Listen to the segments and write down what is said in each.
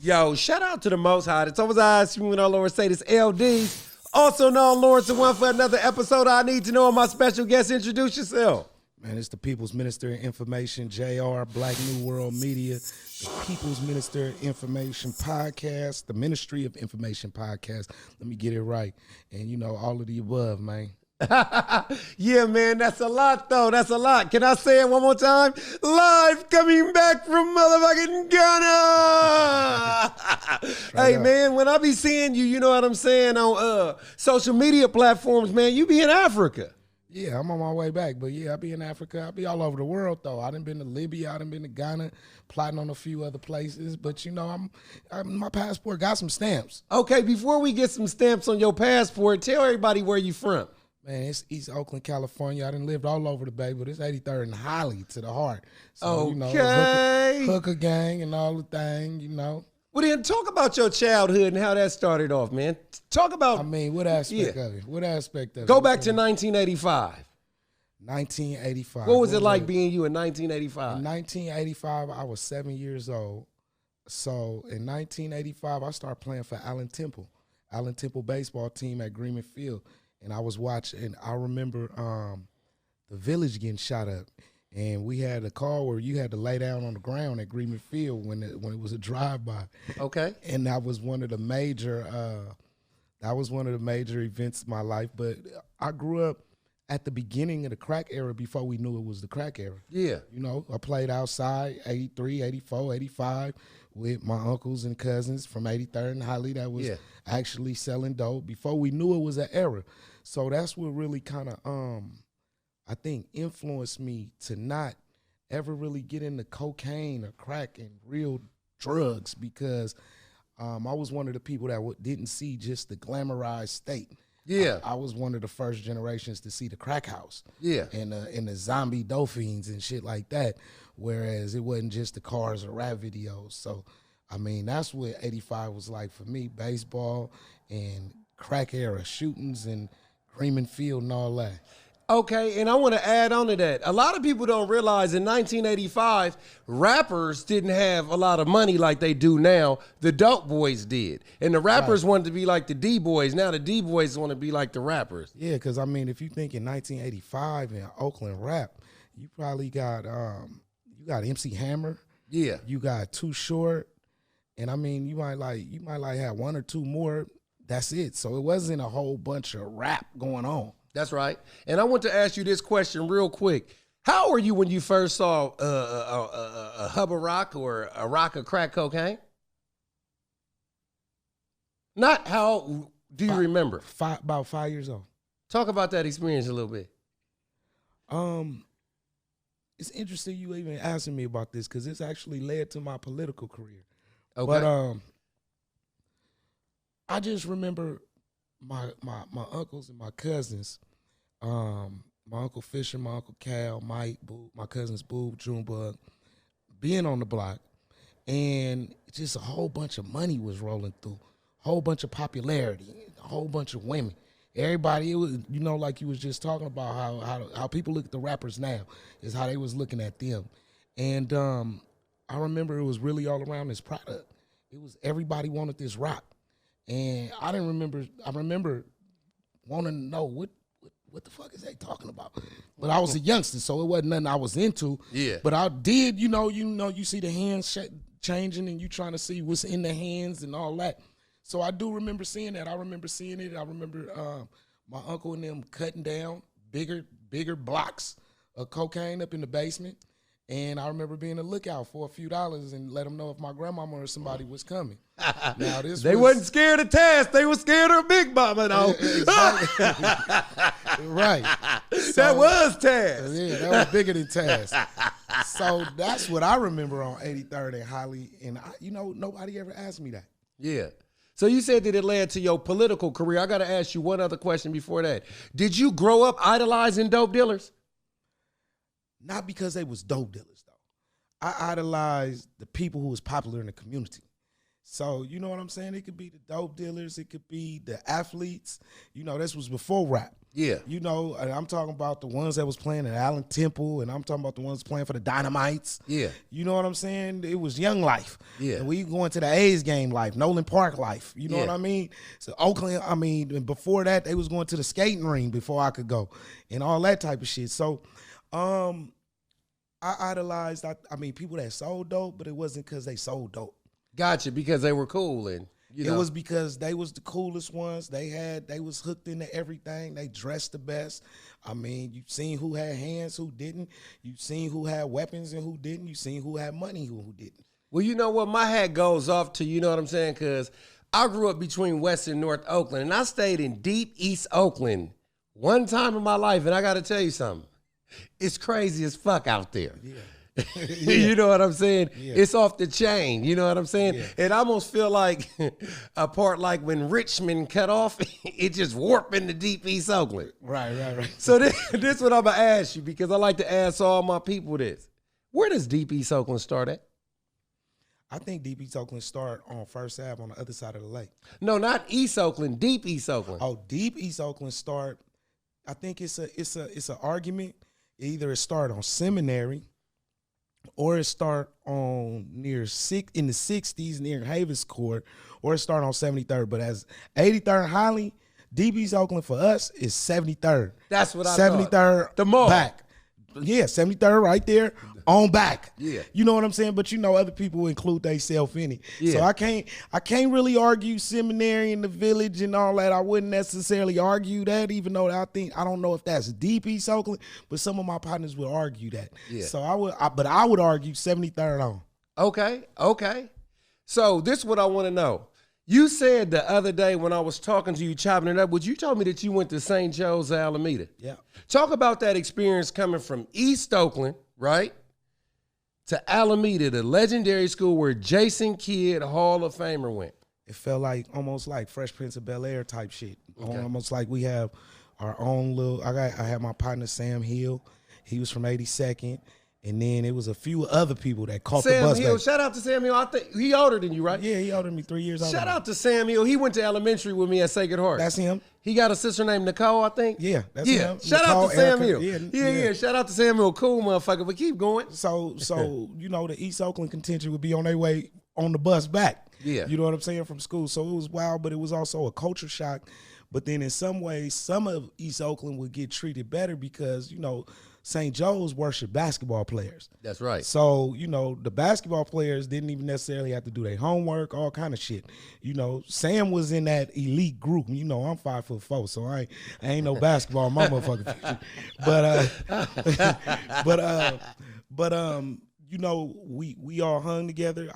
Yo, shout out to the Most High. It's always eyes when our Lord say this L-Deez. Also known Lawrence and one for another episode. I need to know my special guest. Introduce yourself. Man, it's the People's Minister of Information, JR, Black New World Media, the People's Minister of Information Podcast, the Ministry of Information Podcast. Let me get it right. And, you know, all of the above, man. Yeah, man, that's a lot, though. That's a lot. Can I say it one more time? Live coming back from motherfucking Ghana. Hey, man, when I be seeing you, you know what I'm saying, on social media platforms, man, you be in Africa. Yeah, I'm on my way back. But, yeah, I be in Africa. I be all over the world, though. I done been to Libya. I done been to Ghana, plotting on a few other places. But, you know, my passport got some stamps. Okay, before we get some stamps on your passport, tell everybody where you from. Man, it's East Oakland, California. I done lived all over the Bay, but it's 83rd and Holly to the heart. So, okay. You know, hooker gang and all the thing, you know. Well, then talk about your childhood and how that started off, man. Talk about... I mean, what aspect of it? What aspect of it? Go back to 1985. 1985. What was it like being you in 1985? In 1985, I was 7 years old. So in 1985, I started playing for Allen Temple baseball team at Greenman Field. And I was watching, I remember the village getting shot up. And we had a call where you had to lay down on the ground at Greenman Field when it was a drive-by. Okay. And that was one of the major events in my life. But I grew up at the beginning of the crack era before we knew it was the crack era. Yeah. You know, I played outside 83, 84, 85 with my uncles and cousins from 83rd and Holly that was actually selling dope before we knew it was an era. So that's what really kind of, I think, influenced me to not ever really get into cocaine or crack and real drugs because I was one of the people that didn't see just the glamorized state. Yeah. I was one of the first generations to see the crack house. Yeah. And the zombie dolphins and shit like that, whereas it wasn't just the cars or rap videos. So, I mean, that's what 85 was like for me, baseball and crack era shootings and Greenman Field and all that. Okay, and I want to add on to that. A lot of people don't realize in 1985, rappers didn't have a lot of money like they do now. The dope boys did. And the rappers wanted to be like the D-boys. Now the D-boys want to be like the rappers. Yeah, because, I mean, if you think in 1985 in Oakland rap, you probably got you got MC Hammer. Yeah. You got Too Short. And, I mean, you might have one or two more. That's it. So it wasn't a whole bunch of rap going on. That's right. And I want to ask you this question real quick. How were you when you first saw a hub of rock or a rock of crack cocaine? Not how do you remember? About 5 years old. Talk about that experience a little bit. It's interesting you even asking me about this because it's actually led to my political career. Okay. But I just remember my uncles and my cousins, my Uncle Fisher, my Uncle Cal, Mike, Boo, my cousins Boo, Junebug, being on the block, and just a whole bunch of money was rolling through, a whole bunch of popularity, a whole bunch of women. Everybody, it was, you know, like you was just talking about how people look at the rappers now is how they was looking at them. And I remember it was really all around this product. It was everybody wanted this rock. And I remember wanting to know what the fuck is they talking about. But I was a youngster, so it wasn't nothing I was into. Yeah. But I did, you see the hands changing and you trying to see what's in the hands and all that. So I do remember seeing that. I remember seeing it. I remember my uncle and them cutting down bigger blocks of cocaine up in the basement. And I remember being a lookout for a few dollars and let them know if my grandmama or somebody was coming. Now they wasn't scared of Taz. They were scared of Big Mama, though. Exactly. Right. So, that was Taz. Yeah, that was bigger than Taz. So that's what I remember on 83rd and Holly. And, nobody ever asked me that. Yeah. So you said that it led to your political career. I got to ask you one other question before that. Did you grow up idolizing dope dealers? Not because they was dope dealers, though. I idolized the people who was popular in the community. So, you know what I'm saying? It could be the dope dealers. It could be the athletes. You know, this was before rap. Yeah. You know, and I'm talking about the ones that was playing at Allen Temple, and I'm talking about the ones playing for the Dynamites. Yeah. You know what I'm saying? It was young life. Yeah. And we going to the A's game life, Nolan Park life. You know what I mean? So Oakland, I mean, and before that, they was going to the skating ring before I could go and all that type of shit. So I idolized, I mean, people that sold dope, but it wasn't because they sold dope. Gotcha, because they were cool and you know. It was because they was the coolest ones. They was hooked into everything. They dressed the best. I mean, you seen who had hands, who didn't. You seen who had weapons and who didn't. You seen who had money, who didn't. Well, you know what? My hat goes off to, you know what I'm saying? Because I grew up between West and North Oakland, and I stayed in deep East Oakland one time in my life, and I got to tell you something. It's crazy as fuck out there. Yeah. You know what I'm saying? Yeah. It's off the chain. You know what I'm saying? Yeah. It almost feel like a part like when Richmond cut off, it just warped into deep East Oakland. Right. So this what I'm going to ask you, because I like to ask all my people this. Where does deep East Oakland start at? I think deep East Oakland start on First Ave on the other side of the lake. No, not East Oakland, deep East Oakland. Oh, deep East Oakland start, I think it's an argument. Either it start on Seminary, or it start on in the 60s near Havens Court, or it start on 73rd. But as 83rd Highly, deep East Oakland for us is 73rd. That's what I 73rd thought. The mall. Back. Yeah, 73rd right there on back. Yeah. You know what I'm saying? But you know other people include themselves in it. Yeah. So I can't really argue Seminary in the Village and all that. I wouldn't necessarily argue that, even though I don't know if that's deep East Oakland, but some of my partners would argue that. Yeah. So I would argue 73rd on. Okay. So this is what I want to know. You said the other day when I was talking to you, chopping it up, you told me that you went to St. Joe's, Alameda. Yeah. Talk about that experience coming from East Oakland, right, to Alameda, the legendary school where Jason Kidd, Hall of Famer, went. It felt like almost like Fresh Prince of Bel-Air type shit. Okay. Almost like we have our own little. I had my partner Sam Hill. He was from 82nd. And then it was a few other people that caught the bus. Sam Hill, shout out to Sam Hill. I think he older than you, right? Yeah, he older than me 3 years. Shout out to Sam Hill. He went to elementary with me at Sacred Heart. That's him. He got a sister named Nicole, I think. Yeah, that's him. Shout Nicole, out to Sam Erica. Hill. Yeah. Yeah. Shout out to Sam Hill. Cool motherfucker, but keep going. So you know, the East Oakland contingent would be on their way on the bus back. Yeah. You know what I'm saying, from school. So it was wild, but it was also a culture shock. But then in some ways, some of East Oakland would get treated better because, you know, St. Joe's worship basketball players. That's right. So, you know, the basketball players didn't even necessarily have to do their homework, all kind of shit. You know, Sam was in that elite group. You know, I'm 5'4", so I ain't no basketball in my motherfucking future. But you know, we all hung together.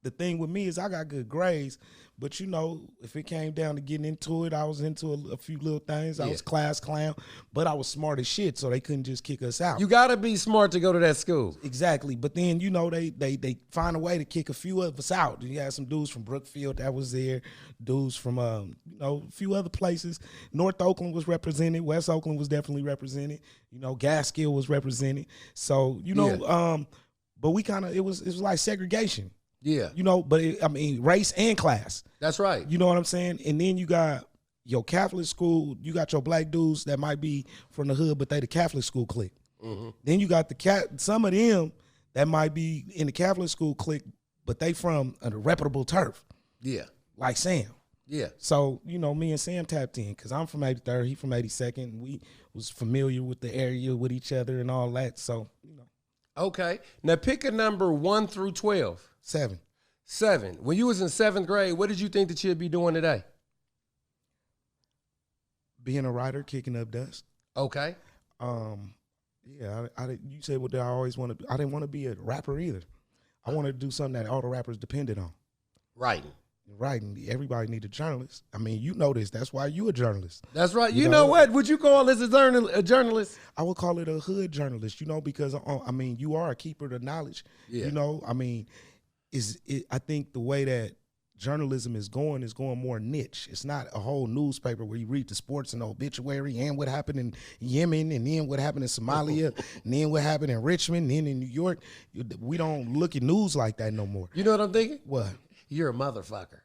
The thing with me is I got good grades, but you know, if it came down to getting into it, I was into a few little things. I was class clown, but I was smart as shit, so they couldn't just kick us out. You gotta be smart to go to that school. Exactly. But then, you know, they find a way to kick a few of us out. You had some dudes from Brookfield that was there, dudes from you know, a few other places. North Oakland was represented, West Oakland was definitely represented. You know, Gaskill was represented. So, you know, but we kind of it was like segregation. Yeah. You know, but race and class. That's right. You know what I'm saying? And then you got your Catholic school, you got your black dudes that might be from the hood, but they the Catholic school clique. Mm-hmm. Then you got some of them that might be in the Catholic school clique, but they from a reputable turf. Yeah. Like Sam. Yeah. So, you know, me and Sam tapped in because I'm from 83rd, he from 82nd. We was familiar with the area, with each other and all that. So, you know. Okay. Now pick a number 1 through 12. 7. 7. When you was in 7th grade, what did you think that you'd be doing today? Being a writer, kicking up dust. Okay. Yeah, you said what I always wanted. I didn't want to be a rapper either. I wanted to do something that all the rappers depended on. Writing. Everybody need a journalist. I mean, you know this. That's why you a journalist. That's right. You know what? Would you call this a journalist? I would call it a hood journalist, you know, because, I mean, you are a keeper of knowledge. Yeah. You know, I mean, I think the way that journalism is going more niche. It's not a whole newspaper where you read the sports and the obituary and what happened in Yemen and then what happened in Somalia and then what happened in Richmond and then in New York. We don't look at news like that no more. You know what I'm thinking? What? You're a motherfucker.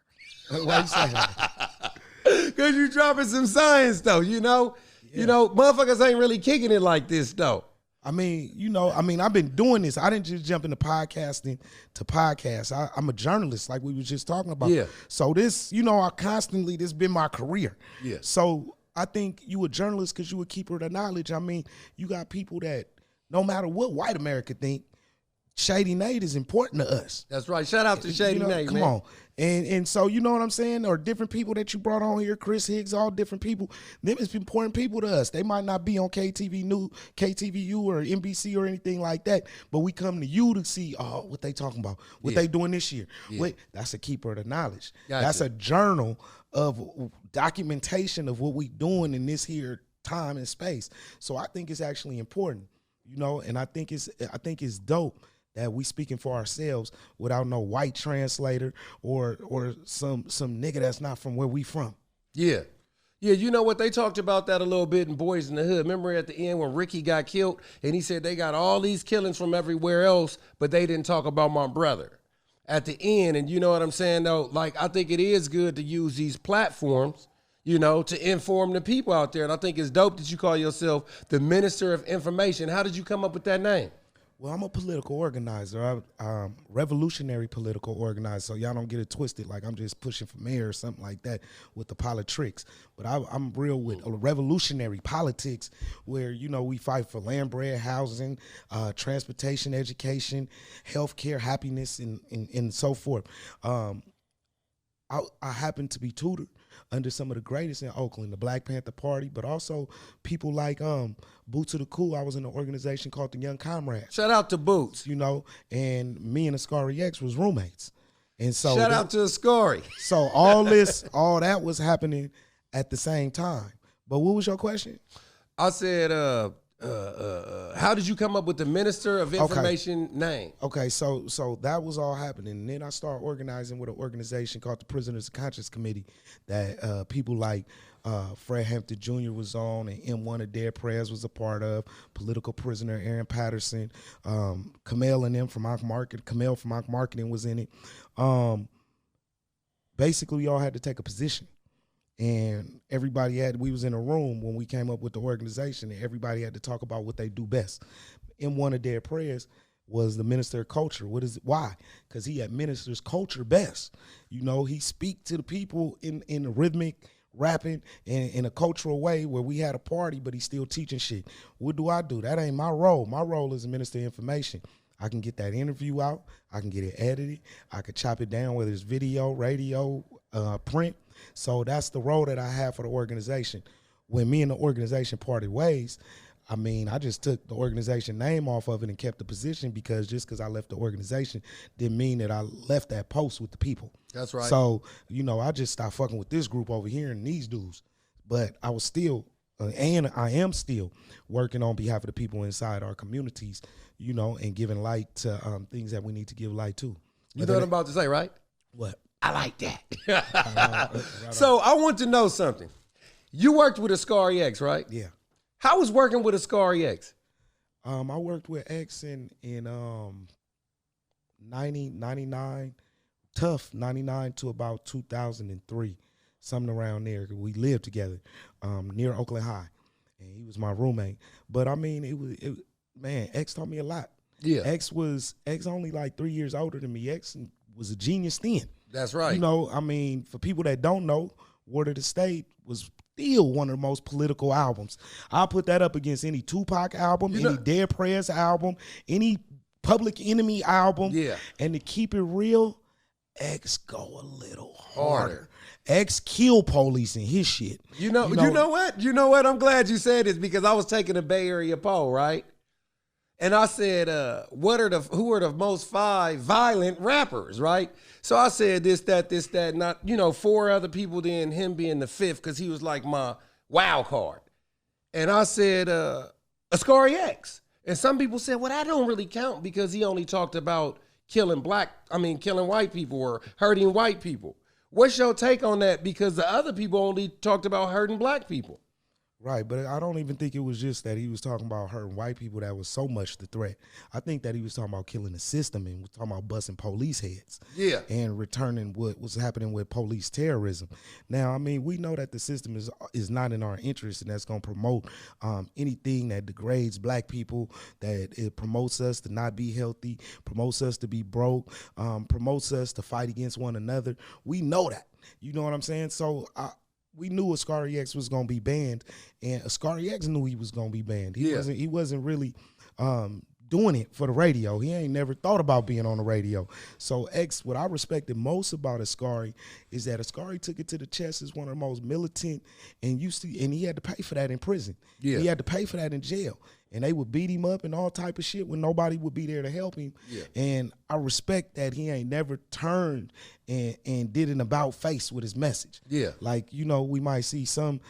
Why you say that? Because you dropping some science, though, you know? Yeah. You know, motherfuckers ain't really kicking it like this, though. I mean, I've been doing this. I didn't just jump into podcasting to podcast. I'm a journalist, like we were just talking about. Yeah. So this, this been my career. Yeah. So I think you a journalist because you a keeper of the knowledge. I mean, you got people that no matter what white America think, Shady Nate is important to us. That's right. Shout out to Shady Nate, come on. And so, you know what I'm saying? Or different people that you brought on here, Chris Higgs, all different people. Them is important people to us. They might not be on KTVU or NBC or anything like that, but we come to you to see what they talking about, what they doing this year. Yeah. That's a keeper of the knowledge. Gotcha. That's a journal of documentation of what we doing in this here time and space. So I think it's actually important, and I think it's dope that we speaking for ourselves without no white translator or some nigga that's not from where we from. Yeah. Yeah, you know what? They talked about that a little bit in Boys in the Hood. Remember at the end when Ricky got killed and he said they got all these killings from everywhere else, but they didn't talk about my brother. At the end, and you know what I'm saying, though? Like, I think it is good to use these platforms, to inform the people out there. And I think it's dope that you call yourself the Minister of Information. How did you come up with that name? Well, I'm a political organizer, revolutionary political organizer, so y'all don't get it twisted like I'm just pushing for mayor or something like that with the politics. But I'm real with revolutionary politics where, we fight for land, bread, housing, transportation, education, healthcare, happiness, and so forth. I happen to be tutored under some of the greatest in Oakland, the Black Panther Party, but also people like Boots of the Cool. I was in an organization called the Young Comrades. Shout out to Boots. And me and Ascari X was roommates. And so shout out to Ascari. So all that was happening at the same time. But what was your question? I said, how did you come up with the Minister of Information name? Okay, so that was all happening. And then I started organizing with an organization called the Prisoners of Conscience Committee that people like Fred Hampton Jr. was on, and M1 of Dead Prayers was a part of, political prisoner Aaron Patterson, Kamel and them from Ock Market, Kamel from Ock Marketing was in it. Basically, we all had to take a position. And we was in a room when we came up with the organization, and everybody had to talk about what they do best. M1 of Dead Prayers was the minister of culture. Why? Because he administers culture best. He speak to the people in a rhythmic, rapping, in a cultural way where we had a party, but he's still teaching shit. What do? That ain't my role. My role is a minister of information. I can get that interview out. I can get it edited. I could chop it down, whether it's video, radio, print. So that's the role that I have for the organization. When me and the organization parted ways, I just took the organization name off of it and kept the position because I left the organization didn't mean that I left that post with the people. That's right. So, I just stopped fucking with this group over here and these dudes. But I was still, and I am still working on behalf of the people inside our communities, and giving light to things that we need to give light to. You know what I'm about to say, right? What? I like that. So I want to know something. You worked with Ascari X, right? Yeah. How was working with Ascari X? I worked with X in 99, tough 99 to about 2003, something around there. We lived together near Oakland High, and he was my roommate. But X taught me a lot. Yeah. X only like 3 years older than me. X was a genius then. That's right. For people that don't know, Word of the State was still one of the most political albums. I'll put that up against any Tupac album, any Dead Prayers album, any Public Enemy album. Yeah. And to keep it real, X go a little harder. X kill police and his shit. You know what? I'm glad you said this because I was taking a Bay Area poll, right? And I said, who are the most 5 violent rappers, right? So I said this, that, not, 4 other people, then him being the 5th, because he was like my wild card. And I said, Ascari X. And some people said, well, that don't really count because he only talked about killing white people or hurting white people. What's your take on that? Because the other people only talked about hurting black people. Right, but I don't even think it was just that he was talking about hurting white people that was so much the threat. I think that he was talking about killing the system and was talking about busting police heads. Yeah. And returning what was happening with police terrorism. Now, I mean, we know that the system is not in our interest, and that's going to promote anything that degrades black people, that it promotes us to not be healthy, promotes us to be broke, promotes us to fight against one another. We know that. You know what I'm saying? So we knew Ascari X was gonna be banned, and Ascari X knew he was gonna be banned. He wasn't really doing it for the radio. He ain't never thought about being on the radio. So X, what I respected most about Ascari is that Ascari took it to the chest as one of the most militant, and he had to pay for that in prison. Yeah. He had to pay for that in jail. And they would beat him up and all type of shit when nobody would be there to help him. Yeah. And I respect that he ain't never turned and did an about face with his message. Yeah. Like, you know, we might see some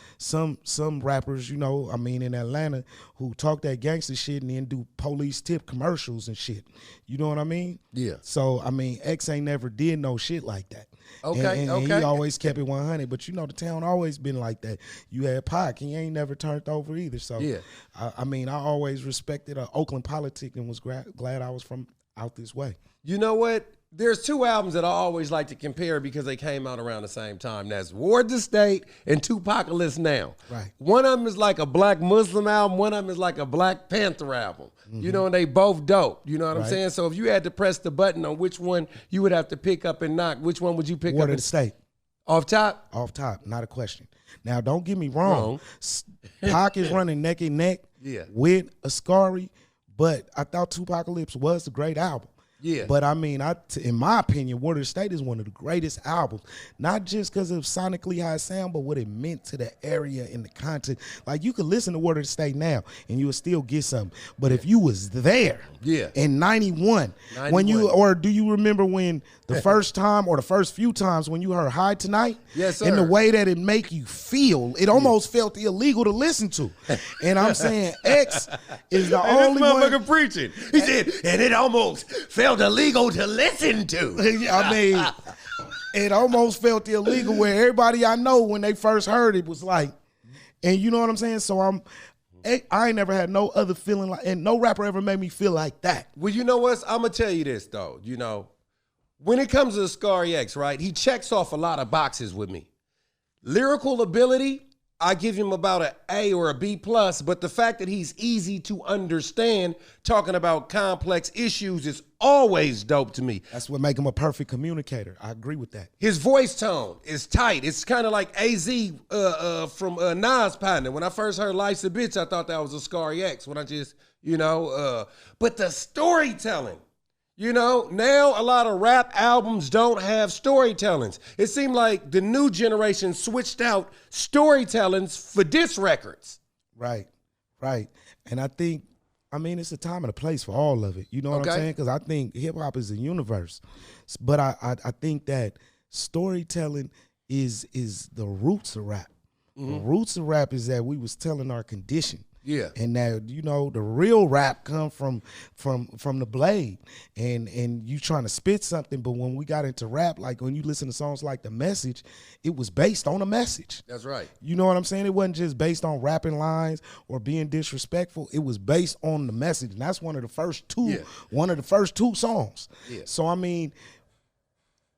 rappers, you know, I mean, in Atlanta who talk that gangster shit and then do police tip commercials and shit. You know what I mean? Yeah. So, I mean, X ain't never did no shit like that. Okay, and he always kept it 100. But, you know, the town always been like that. You had Pac. He ain't never turned over either. So, yeah. I mean, I always respected Oakland politics and was glad I was from out this way. You know what? There's two albums that I always like to compare because they came out around the same time. That's Ward the State and Tupacalypse Now. Right. One of them is like a Black Muslim album. One of them is like a Black Panther album. Mm-hmm. You know, and they both dope. You know what I'm saying? So if you had to press the button on which one you would have to pick up and knock, which one would you pick up? Ward the State. Off top? Off top, not a question. Now, don't get me wrong. Pac is running neck and neck with Ascari, but I thought Tupacalypse was a great album. Yeah. But I mean, in my opinion, Ward of the State is one of the greatest albums, not just because of sonically how it sound, but what it meant to the area and the content. Like, you could listen to Ward of the State now and you would still get something. But if you was there in 91, when or do you remember when the first time or the first few times when you heard High Tonight? Yes, sir. And the way that it make you feel, it almost felt illegal to listen to. And I'm saying X is the only one. This motherfucker preaching. He said, and it almost felt illegal to listen to. I mean, it almost felt illegal where everybody I know when they first heard it was like, and you know what I'm saying? So I ain't never had no other feeling like, and no rapper ever made me feel like that. Well, you know what? I'm going to tell you this, though. You know, when it comes to Ascari X, right, he checks off a lot of boxes with me. Lyrical ability, I give him about an A or a B+, but the fact that he's easy to understand, talking about complex issues, is always dope to me. That's what make him a perfect communicator. I agree with that. His voice tone is tight. It's kind of like AZ from Nas' partner. When I first heard Life's a Bitch, I thought that was Ascari X. When I just, you know, but the storytelling. You know, now a lot of rap albums don't have storytellings. It seemed like the new generation switched out storytellings for diss records. Right, right. And I think, I mean, it's a time and a place for all of it. You know what I'm saying? Because I think hip-hop is a universe. But I think that storytelling is the roots of rap. Mm-hmm. The roots of rap is that we was telling our condition. Yeah. And that, you know, the real rap come from the blade and you trying to spit something. But when we got into rap, like when you listen to songs like The Message, it was based on a message. That's right. You know what I'm saying? It wasn't just based on rapping lines or being disrespectful. It was based on the message. And that's one of the first two songs. Yeah. So, I mean,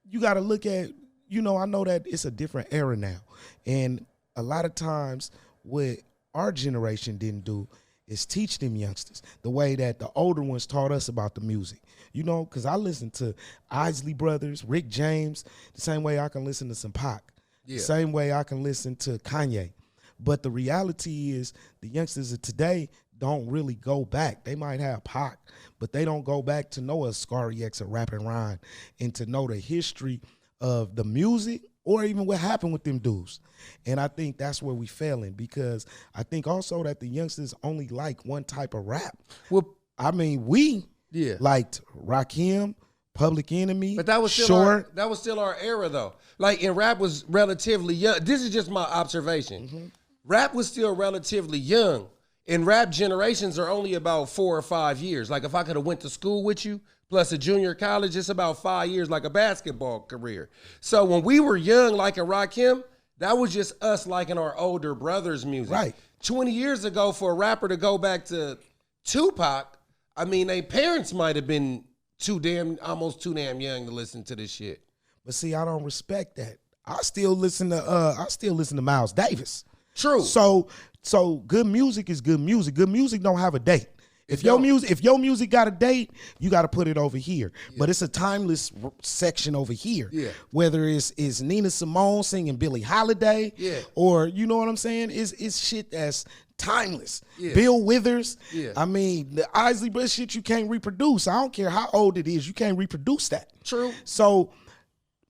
you got to look at, you know, I know that it's a different era now. And a lot of times what our generation didn't do is teach them youngsters the way that the older ones taught us about the music. You know, because I listen to Isley Brothers, Rick James, the same way I can listen to some Pac, the same way I can listen to Kanye. But the reality is the youngsters of today don't really go back. They might have Pac, but they don't go back to know Ascari X or Rap and Rhyme and to know the history of the music or even what happened with them dudes. And I think that's where we failing, because I think also that the youngsters only like one type of rap. Well, I mean, we liked Rakim, Public Enemy, but that was still our era though. Like, and rap was relatively young. This is just my observation. Mm-hmm. Rap was still relatively young, and rap generations are only about 4 or 5 years. Like, if I could have went to school with you, plus a junior college, it's about 5 years, like a basketball career. So when we were young, like a Rakim, that was just us liking our older brothers' music. Right. 20 years ago, for a rapper to go back to Tupac, I mean, their parents might have been almost too damn young to listen to this shit. But see, I don't respect that. I still listen to Miles Davis. True. So good music is good music. Good music don't have a date. If your music got a date, you got to put it over here. Yeah. But it's a timeless section over here. Yeah. Whether it's Nina Simone singing Billie Holiday, or you know what I'm saying, it's shit that's timeless. Yeah. Bill Withers. Yeah. I mean, the Isley Brothers shit you can't reproduce. I don't care how old it is, you can't reproduce that. True. So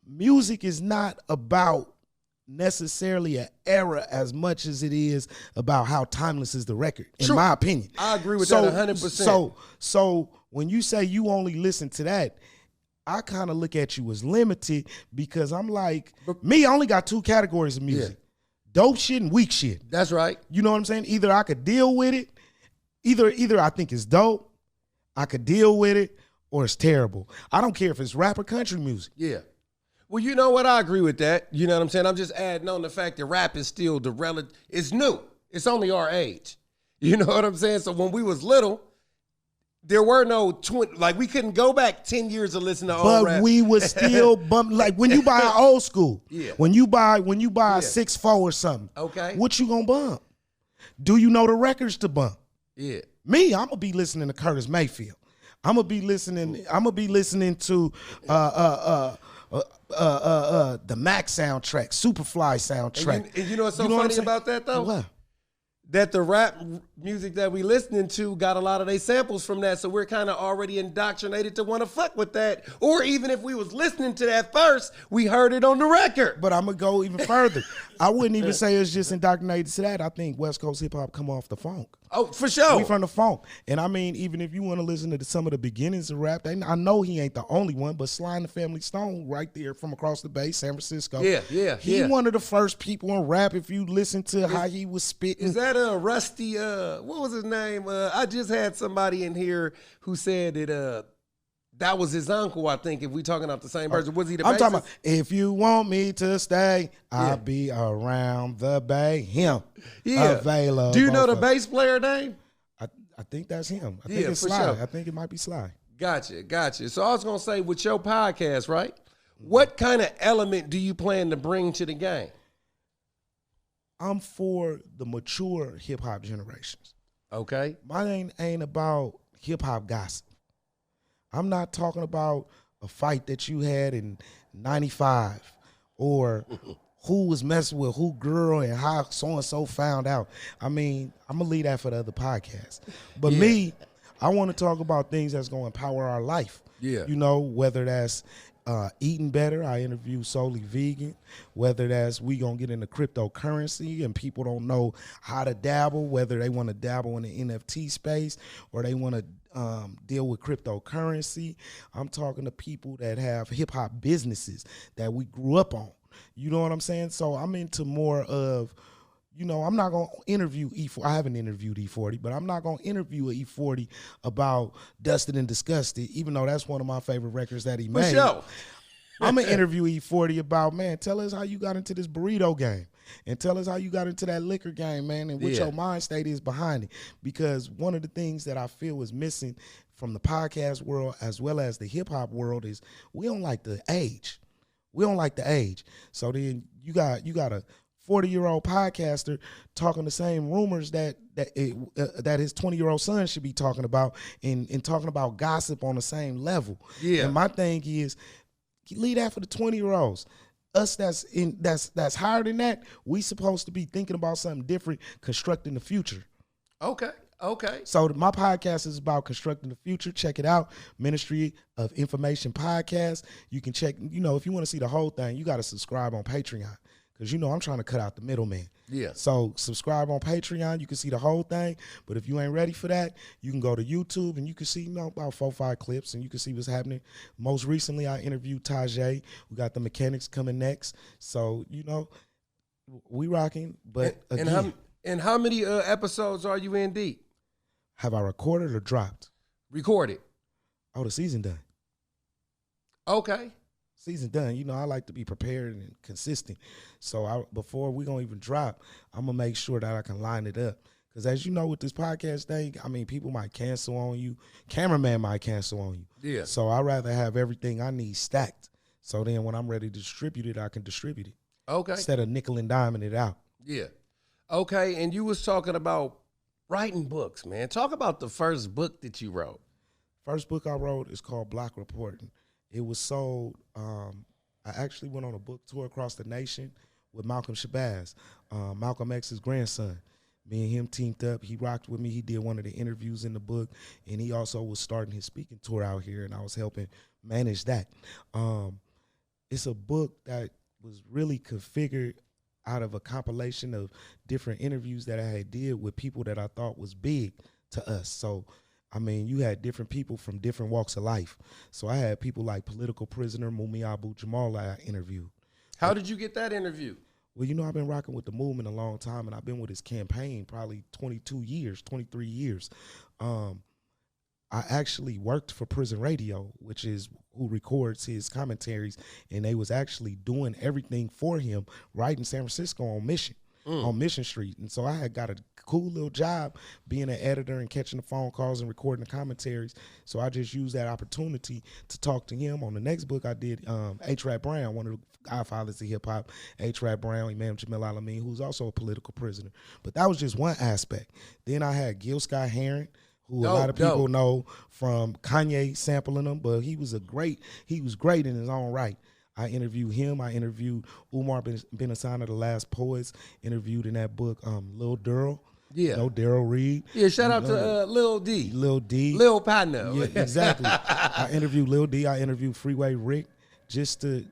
music is not about necessarily an era as much as it is about how timeless is the record, in my opinion. I agree with that 100%. So when you say you only listen to that, I kind of look at you as limited, because I'm like, I only got 2 categories of music. Yeah. Dope shit and weak shit. That's right. You know what I'm saying? Either I could deal with it, either I think it's dope, I could deal with it, or it's terrible. I don't care if it's rap or country music. Yeah. Well, you know what? I agree with that. You know what I'm saying? I'm just adding on the fact that rap is still it's new. It's only our age. You know what I'm saying? So when we was little, there were no we couldn't go back 10 years to listen to old rap. But we was still bump, like when you buy an old school. Yeah. When you buy a 6.4 or something. Okay. What you gonna bump? Do you know the records to bump? Yeah. Me, I'm gonna be listening to Curtis Mayfield. I'm gonna be listening to the Mac soundtrack, Superfly soundtrack. And you know what's so funny about that though? What? That the rap music that we listening to got a lot of their samples from that, so we're kind of already indoctrinated to want to fuck with that. Or even if we was listening to that first, we heard it on the record. But I'm gonna go even further. I wouldn't even say it's just indoctrinated to that. I think West Coast hip hop come off the funk. Oh, for sure. We from the funk. And I mean, even if you want to listen to some of the beginnings of rap, I know he ain't the only one, but Sly and the Family Stone right there from across the bay, San Francisco. Yeah. He one of the first people in rap, if you listen to how he was spitting. Is that a Rusty, what was his name? I just had somebody in here who said that was his uncle, I think, if we talking about the same person. Was he the bassist? I'm talking about, if you want me to stay, I'll be around the bay. Him. Yeah. Available. Do you know the bass player name? I think that's him. I think it's Sly. Sure. I think it might be Sly. Gotcha. So I was going to say, with your podcast, right, what kind of element do you plan to bring to the game? I'm for the mature hip-hop generations. Okay. Mine ain't about hip-hop gossip. I'm not talking about a fight that you had in 95 or who was messing with who girl and how so-and-so found out. I mean, I'm going to leave that for the other podcasts. But me, I want to talk about things that's going to empower our life. Yeah. You know, whether that's eating better, I interview Solely Vegan. Whether that's we going to get into cryptocurrency and people don't know how to dabble, whether they want to dabble in the NFT space or they want to deal with cryptocurrency. I'm talking to people that have hip-hop businesses that we grew up on. You know what I'm saying? So I'm into more of, you know, I'm not going to interview E40. I haven't interviewed E40, but I'm not going to interview a E40 about Dusted and Disgusted, even though that's one of my favorite records that he made. For sure. I'm going to interview E40 about, man, tell us how you got into this burrito game. And tell us how you got into that liquor game, man, and what your mind state is behind it. Because one of the things that I feel is missing from the podcast world as well as the hip-hop world is we don't like the age. We don't like the age. So then you got a 40-year-old podcaster talking the same rumors that his 20-year-old son should be talking about and talking about gossip on the same level. Yeah. And my thing is, leave that for the 20-year-olds. Us that's higher than that, we supposed to be thinking about something different, constructing the future. Okay. So my podcast is about constructing the future. Check it out, Ministry of Information Podcast. You can check, you know, if you want to see the whole thing, you got to subscribe on Patreon because, you know, I'm trying to cut out the middleman. Yeah. So subscribe on Patreon. You can see the whole thing. But if you ain't ready for that, you can go to YouTube and you can see, you know, about 4 or 5 clips and you can see what's happening. Most recently, I interviewed Tajay. We got the mechanics coming next. So, you know, we rocking. But and how many episodes are you in deep? Have I recorded or dropped? Recorded. Oh, the season done. Okay. season done, I like to be prepared and consistent. So before we gonna even drop, I'm gonna make sure that I can line it up. Because as you know, with this podcast thing, I mean, people might cancel on you. Cameraman might cancel on you. Yeah. So I'd rather have everything I need stacked. So then when I'm ready to distribute it, I can distribute it. Okay. Instead of nickel and diming it out. Yeah. Okay, and you was talking about writing books, man. Talk about the first book that you wrote. First book I wrote is called Block Reporting. It was sold, I actually went on a book tour across the nation with Malcolm Shabazz, Malcolm X's grandson. Me and him teamed up. He rocked with me. He did one of the interviews in the book, and he also was starting his speaking tour out here, and I was helping manage that. It's a book that was really configured out of a compilation of different interviews that I had did with people that I thought was big to us. So, I mean, you had different people from different walks of life. So I had people like political prisoner Mumia Abu-Jamal I interviewed. How did you get that interview? Well, I've been rocking with the movement a long time, and I've been with his campaign probably 22 years, 23 years. I actually worked for Prison Radio, which is who records his commentaries, and they was actually doing everything for him right in San Francisco on Mission, on Mission Street. And so I had got a cool little job being an editor and catching the phone calls and recording the commentaries. So I just used that opportunity to talk to him. On the next book I did, H-Rap Brown, one of the godfathers of hip-hop, H-Rap Brown, Imam Jamil Alameen, who's also a political prisoner. But that was just one aspect. Then I had Gil Scott-Heron, who a lot of people know from Kanye sampling him, but he was great in his own right. I interviewed him. I interviewed Umar bin Hassan of the Last Poets, interviewed in that book Lil Durrell. Yeah. Daryl Reed. Yeah, shout out to Lil D. Lil D. Lil Partner. Yeah, exactly. I interviewed Lil D. I interviewed Freeway Rick just to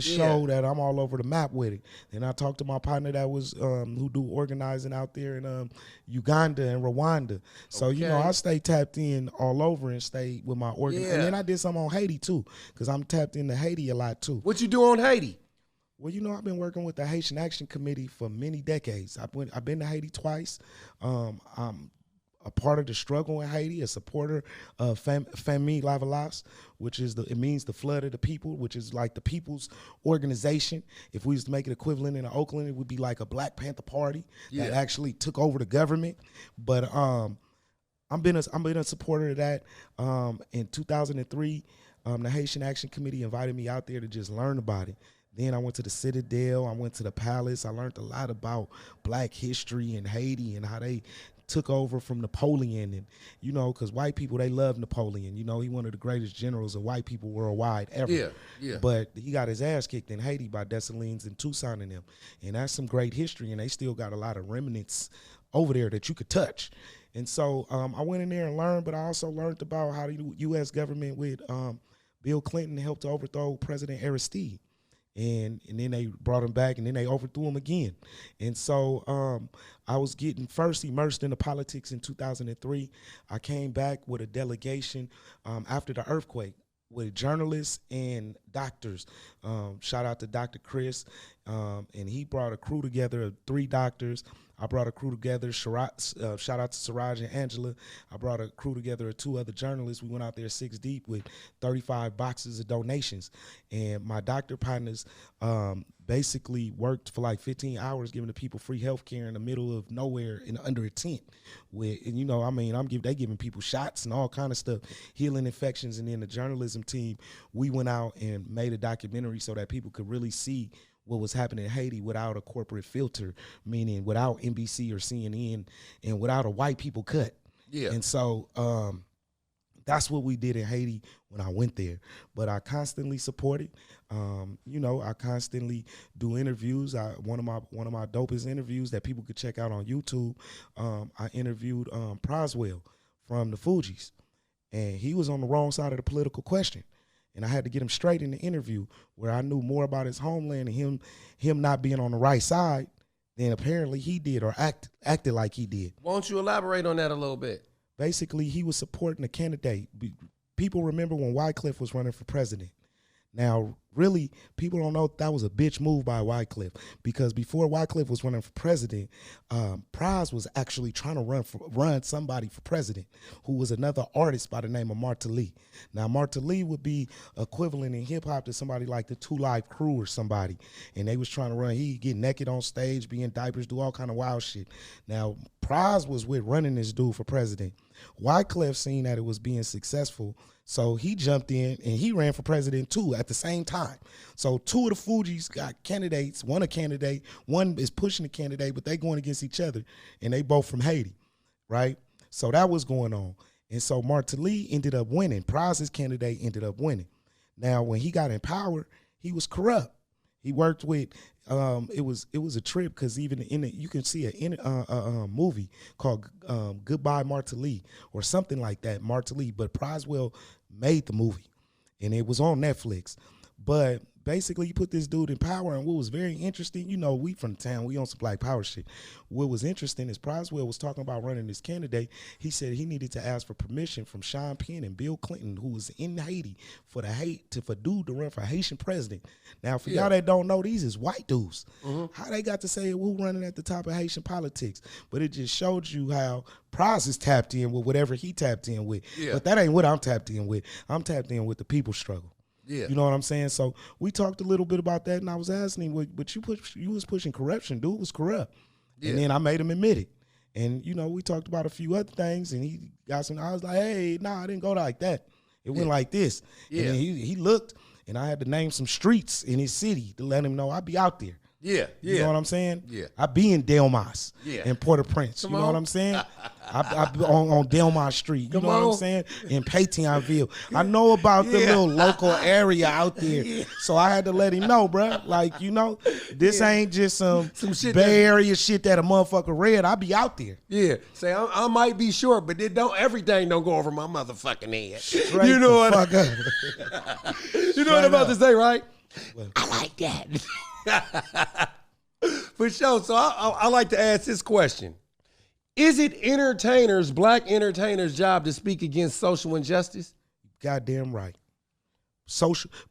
show that I'm all over the map with it. And I talked to my partner that was who do organizing out there in Uganda and Rwanda. So, I stay tapped in all over and stay with my organ. And then I did some on Haiti too, because I'm tapped into Haiti a lot too. What you do on Haiti? Well, I've been working with the Haitian Action Committee for many decades. I've been to Haiti twice. I'm a part of the struggle in Haiti, a supporter of Famille Lavalas, which is it means the flood of the people, which is like the people's organization. If we used to make it equivalent in Oakland, it would be like a Black Panther Party that actually took over the government. But I'm been a supporter of that. In 2003, the Haitian Action Committee invited me out there to just learn about it. Then I went to the Citadel, I went to the Palace. I learned a lot about Black history in Haiti and how they took over from Napoleon. And, because white people, they love Napoleon. He one of the greatest generals of white people worldwide ever. Yeah. But he got his ass kicked in Haiti by Dessalines and Toussaint and them. And that's some great history, and they still got a lot of remnants over there that you could touch. And so I went in there and learned, but I also learned about how the U.S. government with Bill Clinton helped to overthrow President Aristide. And then they brought him back, and then they overthrew him again. And so I was getting first immersed into politics in 2003. I came back with a delegation after the earthquake with journalists and doctors. Shout out to Dr. Chris. And he brought a crew together of 3 doctors. I brought a crew together, shout out to Siraj and Angela. I brought a crew together of 2 other journalists. We went out there 6 deep with 35 boxes of donations. And my doctor partners basically worked for like 15 hours giving the people free health care in the middle of nowhere under a tent. They giving people shots and all kind of stuff, healing infections. And then the journalism team, we went out and made a documentary so that people could really see what was happening in Haiti without a corporate filter, meaning without NBC or CNN and without a white people cut. Yeah. And so that's what we did in Haiti when I went there. But I constantly support it. I constantly do interviews. One of my dopest interviews that people could check out on YouTube, I interviewed Proswell from the Fugees. And he was on the wrong side of the political question. And I had to get him straight in the interview where I knew more about his homeland and him not being on the right side than apparently he did or acted like he did. Why don't you elaborate on that a little bit? Basically, he was supporting a candidate. People remember when Wycliffe was running for president. Now, really, people don't know that was a bitch move by Wycliffe, because before Wycliffe was running for president, Prize was actually trying to run somebody for president who was another artist by the name of Martha Lee. Now, Martha Lee would be equivalent in hip hop to somebody like the 2 Live Crew or somebody, and they was trying to run. He'd get naked on stage, be in diapers, do all kind of wild shit. Now, Prize was with running this dude for president. Wycliffe seen that it was being successful, so he jumped in and he ran for president too at the same time. So 2 of the Fugees got candidates, one a candidate, one is pushing a candidate, but they going against each other, and they both from Haiti, right? So that was going on. And so Martha Lee ended up winning. Prize's candidate ended up winning. Now, when he got in power, he was corrupt. He worked with, it was a trip, because even in it, you can see a movie called Goodbye Martha Lee or something like that, Martha Lee, but Prizewell made the movie, and it was on Netflix. But basically, you put this dude in power, and what was very interesting, you know, we from the town, we on some Black Power shit. What was interesting is Prizewell was talking about running this candidate. He said he needed to ask for permission from Sean Penn and Bill Clinton, who was in Haiti, for dude to run for Haitian president. Now, for y'all that don't know, these is white dudes. How they got to say who running at the top of Haitian politics? But it just showed you how Prize is tapped in with whatever he tapped in with. But that ain't what I'm tapped in with. I'm tapped in with the people struggle. You know what I'm saying? So we talked a little bit about that, and I was asking him, but you was pushing corruption. Dude was corrupt. And then I made him admit it. And, you know, we talked about a few other things, and he got some, I was like, hey, nah, I didn't go like that. It went like this. And then he looked, and I had to name some streets in his city to let him know I'd be out there. You know what I'm saying? I be in Delmas in Port-au-Prince. You know what I'm saying? I be on Delmas Street. You know what I'm saying? In Pétionville. I know about the little local area out there. So I had to let him know, bro. Like, you know, this ain't just some shit Bay Area shit that a motherfucker read. I be out there. Say, I might be short, but everything don't go over my motherfucking head. Straight you know what? You know what I'm about to say, right? Well, I like that. For sure. So I like to ask this question. Is it black entertainers' job to speak against social injustice? Goddamn right.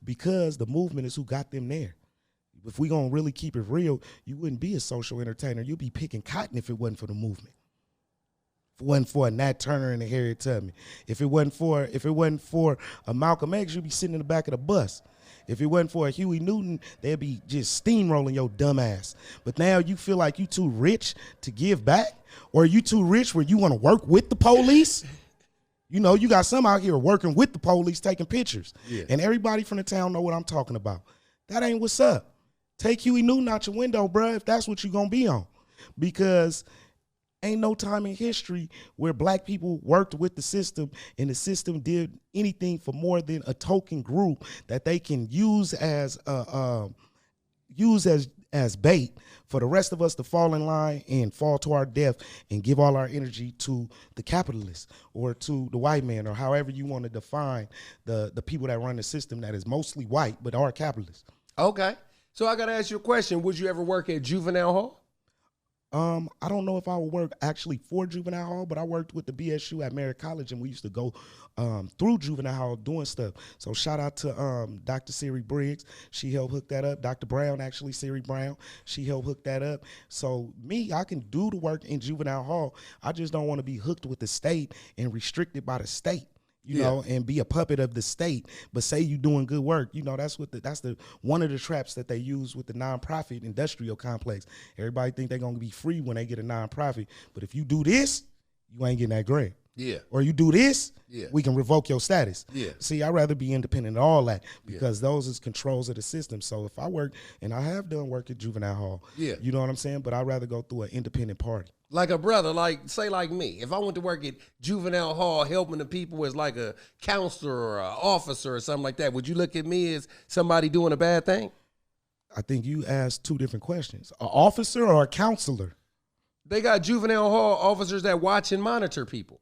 Because the movement is who got them there. If we gonna really keep it real, you wouldn't be a social entertainer. You'd be picking cotton if it wasn't for the movement. If it wasn't for a Nat Turner and a Harriet Tubman. If it wasn't for a Malcolm X, you'd be sitting in the back of the bus. If it wasn't for a Huey Newton, they'd be just steamrolling your dumb ass. But now you feel like you too rich to give back? Or are you too rich where you want to work with the police? You know, you got some out here working with the police, taking pictures. And everybody from the town know what I'm talking about. That ain't what's up. Take Huey Newton out your window, bruh, if that's what you're going to be on. Because ain't no time in history where black people worked with the system and the system did anything for more than a token group that they can use as bait for the rest of us to fall in line and fall to our death and give all our energy to the capitalists or to the white man, or however you want to define the people that run the system that is mostly white but are capitalists. Okay. So I got to ask you a question. Would you ever work at Juvenile Hall? I don't know if I would work actually for Juvenile Hall, but I worked with the BSU at Merritt College, and we used to go through Juvenile Hall doing stuff. So shout out to Dr. Siri Briggs. She helped hook that up. Dr. Brown, actually, Siri Brown, she helped hook that up. So me, I can do the work in Juvenile Hall. I just don't want to be hooked with the state and restricted by the state. You know, and be a puppet of the state, but say you doing good work. You know, that's one of the traps that they use with the nonprofit industrial complex. Everybody think they're gonna be free when they get a nonprofit, but if you do this, you ain't getting that grant. Or you do this, we can revoke your status. See, I'd rather be independent of all that, because those is controls of the system. So if I work, and I have done work at Juvenile Hall, you know what I'm saying, but I'd rather go through an independent party. Like a brother, like me. If I went to work at Juvenile Hall helping the people as like a counselor or an officer or something like that, would you look at me as somebody doing a bad thing? I think you asked two different questions. An officer or a counselor? They got Juvenile Hall officers that watch and monitor people.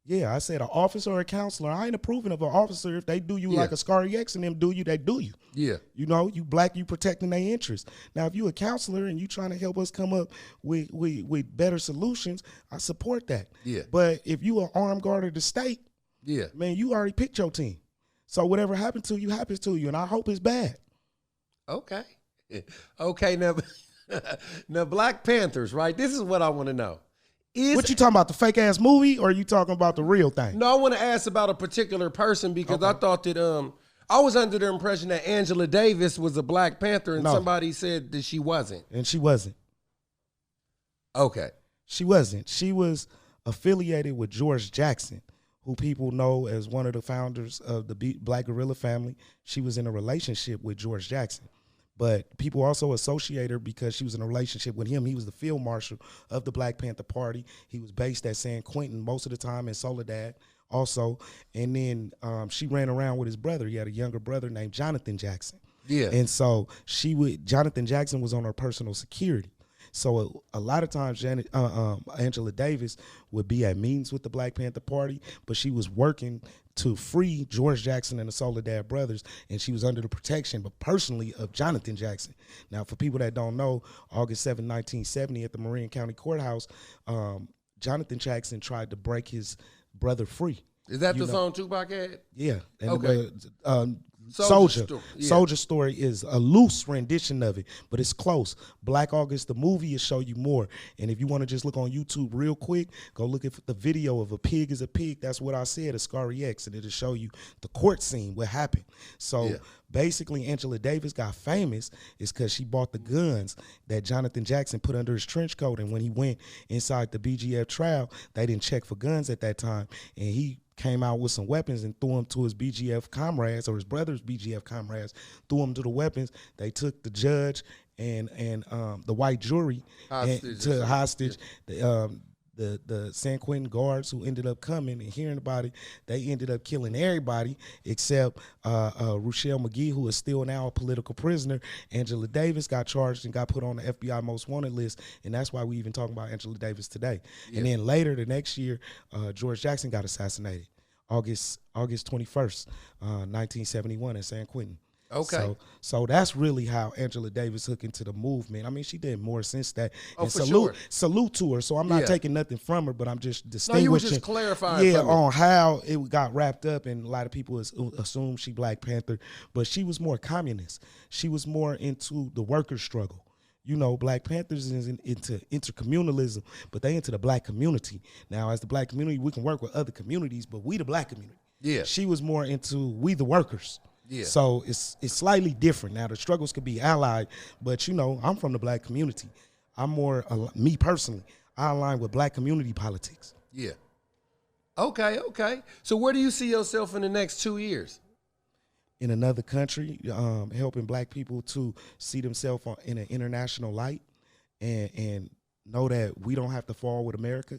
Yeah, I said an officer or a counselor. I ain't approving of an officer if they do you like a Scary X and them do you, they do you. You know, you black, you protecting their interests. Now, if you a counselor and you trying to help us come up with better solutions, I support that. But if you an armed guard of the state, man, you already picked your team. So whatever happened to you happens to you, and I hope it's bad. Okay. Okay, now, now Black Panthers, right? This is what I want to know. What you talking about, the fake ass movie, or are you talking about the real thing? No, I want to ask about a particular person because I thought that I was under the impression that Angela Davis was a Black Panther, and somebody said that she wasn't. And she wasn't. Okay. She wasn't. She was affiliated with George Jackson, who people know as one of the founders of the Black Guerrilla family. She was in a relationship with George Jackson. But people also associate her because she was in a relationship with him. He was the field marshal of the Black Panther Party. He was based at San Quentin most of the time in Soledad also. And then she ran around with his brother. He had a younger brother named Jonathan Jackson. Yeah. And so Jonathan Jackson was on her personal security. So a lot of times Angela Davis would be at meetings with the Black Panther Party, but she was working to free George Jackson and the Soledad brothers, and she was under the protection, but personally, of Jonathan Jackson. Now, for people that don't know, August 7, 1970, at the Marin County Courthouse, Jonathan Jackson tried to break his brother free. Is that the song Tupac had? Yeah. And okay. Soldier Story is a loose rendition of it, but it's close. Black August, the movie, will show you more. And if you want to just look on YouTube real quick, go look at the video of A Pig is a Pig. That's what I said, Ascari X, and it'll show you the court scene, what happened. So basically, Angela Davis got famous is because she bought the guns that Jonathan Jackson put under his trench coat. And when he went inside the BGF trial, they didn't check for guns at that time. And he came out with some weapons and threw them to his BGF comrades, or his brother's BGF comrades, threw them to the weapons. They took the judge and the white jury hostage. The San Quentin guards who ended up coming and hearing about it, they ended up killing everybody except Rochelle McGee, who is still now a political prisoner. Angela Davis got charged and got put on the FBI most wanted list, and that's why we even talking about Angela Davis today. Yeah. And then later the next year, George Jackson got assassinated, August 21st, 1971 in San Quentin. Okay. So that's really how Angela Davis hooked into the movement. I mean, she did more since that. Oh, and salute to her. So I'm not taking nothing from her, but I'm just distinguishing. No, you were just clarifying. On how it got wrapped up, and a lot of people assume she Black Panther, but she was more communist. She was more into the worker struggle. You know, Black Panthers is into intercommunalism, but they into the Black community. Now, as the Black community, we can work with other communities, but we the Black community. Yeah. She was more into we the workers. Yeah. So it's slightly different. Now, the struggles could be allied, but, you know, I'm from the Black community. I'm more, me personally, I align with Black community politics. Yeah. Okay. So where do you see yourself in the next 2 years? In another country, helping Black people to see themselves in an international light and know that we don't have to fall with America.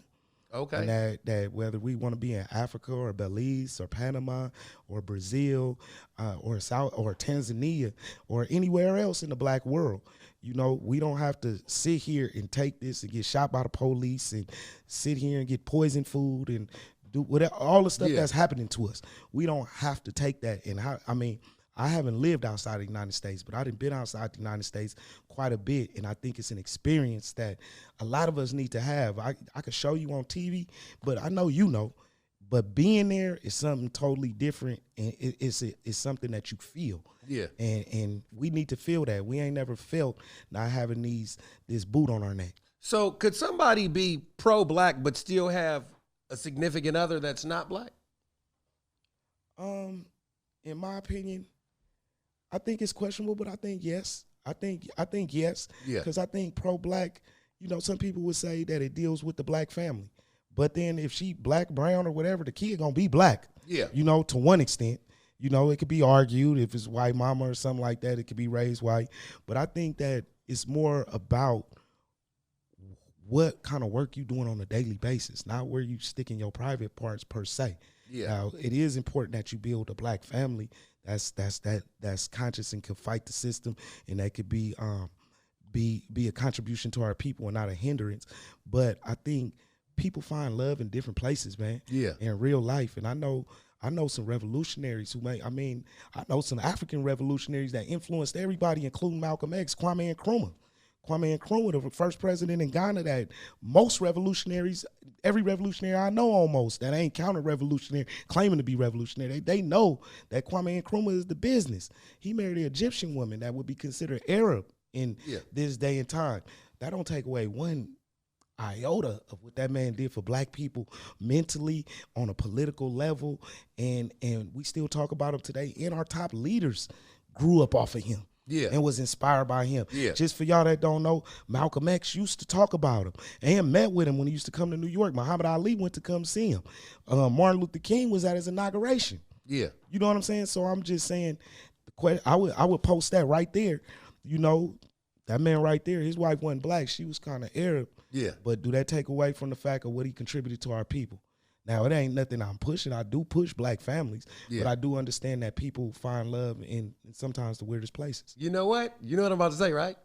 Okay. And that whether we want to be in Africa or Belize or Panama or Brazil or Tanzania or anywhere else in the Black world, you know, we don't have to sit here and take this and get shot by the police and sit here and get poisoned food and do whatever, all the stuff that's happening to us. We don't have to take that. And I haven't lived outside the United States, but I've been outside the United States quite a bit, and I think it's an experience that a lot of us need to have. I could show you on TV, but I know you know, but being there is something totally different, and it's something that you feel. Yeah. And we need to feel that. We ain't never felt not having this boot on our neck. So could somebody be pro-Black but still have a significant other that's not Black? In my opinion, I think it's questionable, but I think yes. I think yes. Yeah. Because I think pro-Black, you know, some people would say that it deals with the Black family. But then if she Black, brown, or whatever, the kid gonna be Black. Yeah. You know, to one extent. You know, it could be argued if it's white mama or something like that, it could be raised white. But I think that it's more about what kind of work you doing on a daily basis, not where you sticking your private parts per se. Yeah. Now, it is important that you build a Black family that's conscious and can fight the system, and that could be a contribution to our people and not a hindrance. But I think people find love in different places, man. Yeah. In real life. And I know some revolutionaries I know some African revolutionaries that influenced everybody, including Malcolm X, Kwame Nkrumah. Kwame Nkrumah, the first president in Ghana that most revolutionaries, every revolutionary I know almost, that ain't counter-revolutionary, claiming to be revolutionary, they know that Kwame Nkrumah is the business. He married an Egyptian woman that would be considered Arab in this day and time. That don't take away one iota of what that man did for black people mentally, on a political level, and we still talk about him today. And our top leaders grew up off of him. And was inspired by him. Just for y'all that don't know, Malcolm X used to talk about him and met with him when he used to come to New York. Muhammad Ali went to come see him. Martin Luther King was at his inauguration. You know what I'm saying? So I'm just saying, I would post that right there. You know, that man right there, his wife wasn't black. She was kind of Arab. But do that take away from the fact of what he contributed to our people? Now, it ain't nothing I'm pushing. I do push black families, but I do understand that people find love in sometimes the weirdest places. You know what? You know what I'm about to say, right?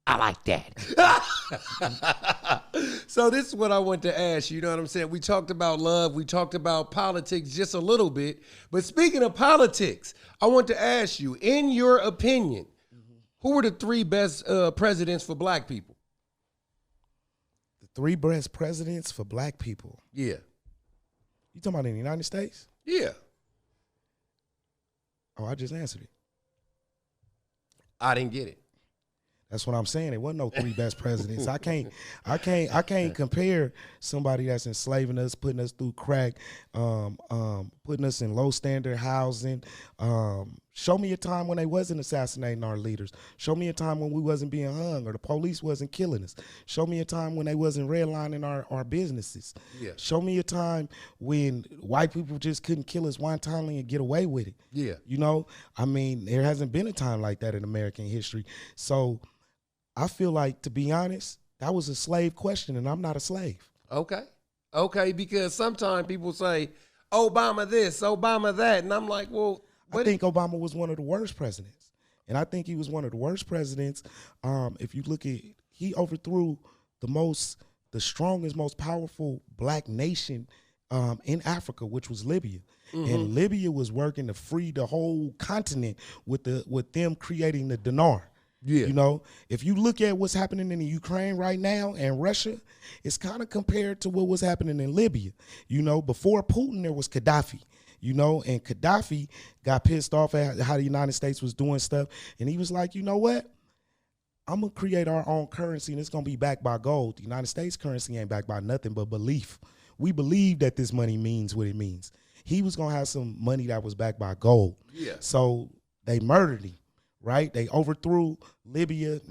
I like that. So this is what I want to ask you. You know what I'm saying? We talked about love. We talked about politics just a little bit. But speaking of politics, I want to ask you, in your opinion, who were the 3 best presidents for black people? The 3 best presidents for black people? You talking about in the United States? Oh, I just answered it. I didn't get it. That's what I'm saying. It wasn't no 3 best presidents. I can't compare somebody that's enslaving us, putting us through crack, putting us in low standard housing. Show me a time when they wasn't assassinating our leaders. Show me a time when we wasn't being hung or the police wasn't killing us. Show me a time when they wasn't redlining our businesses. Show me a time when white people just couldn't kill us wantonly and get away with it. You know, I mean, there hasn't been a time like that in American history. So I feel like, to be honest, that was a slave question, and I'm not a slave. Okay, because sometimes people say, Obama this, Obama that, and I'm like, well, I think Obama was one of the worst presidents. And I think he was one of the worst presidents. If you look at, he overthrew the strongest, most powerful black nation in Africa, which was Libya. And Libya was working to free the whole continent with them creating the dinar. You know, if you look at what's happening in the Ukraine right now and Russia, it's kind of compared to what was happening in Libya. You know, before Putin, there was Gaddafi. You know, and Gaddafi got pissed off at how the United States was doing stuff. And he was like, you know what? I'm going to create our own currency, and it's going to be backed by gold. The United States currency ain't backed by nothing but belief. We believe that this money means what it means. He was going to have some money that was backed by gold. So they murdered him, right? They overthrew Libya.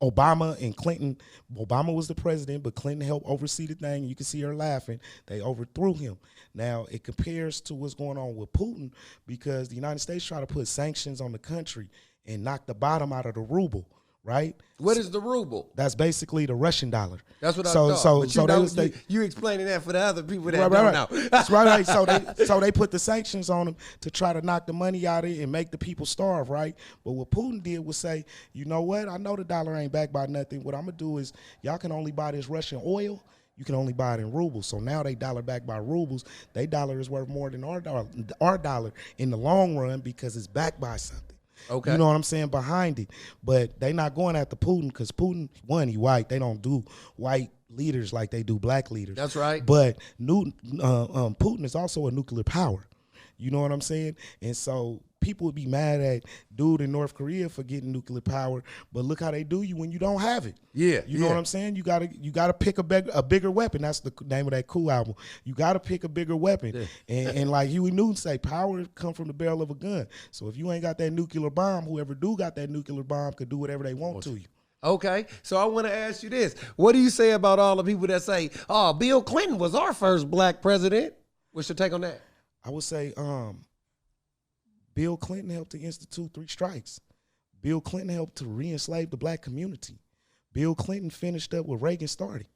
Obama and Clinton, Obama was the president, but Clinton helped oversee the thing. You can see her laughing. They overthrew him. Now, it compares to what's going on with Putin, because the United States tried to put sanctions on the country and knock the bottom out of the ruble, right? What is the ruble? That's basically the Russian dollar. That's what I thought. You explaining that for the other people that don't know. That's right. So they put the sanctions on them to try to knock the money out of it and make the people starve, right? But what Putin did was say, you know what? I know the dollar ain't backed by nothing. What I'm going to do is, y'all can only buy this Russian oil. You can only buy it in rubles. So now they dollar backed by rubles. They dollar is worth more than our dollar in the long run, because it's backed by something. You know what I'm saying, behind it. But they not going after Putin, because Putin, one, he white. They don't do white leaders like they do black leaders. That's right. But Putin is also a nuclear power. You know what I'm saying? And so people would be mad at dude in North Korea for getting nuclear power, but look how they do you when you don't have it. You know what I'm saying? You gotta pick a bigger weapon. That's the name of that Cool album. You gotta pick a bigger weapon. And like Huey Newton say, power come from the barrel of a gun. So if you ain't got that nuclear bomb, whoever do got that nuclear bomb could do whatever they want to you. Okay, so I want to ask you this. What do you say about all the people that say, oh, Bill Clinton was our first black president? What's your take on that? I would say Bill Clinton helped to institute 3 strikes. Bill Clinton helped to re-enslave the black community. Bill Clinton finished up what Reagan started.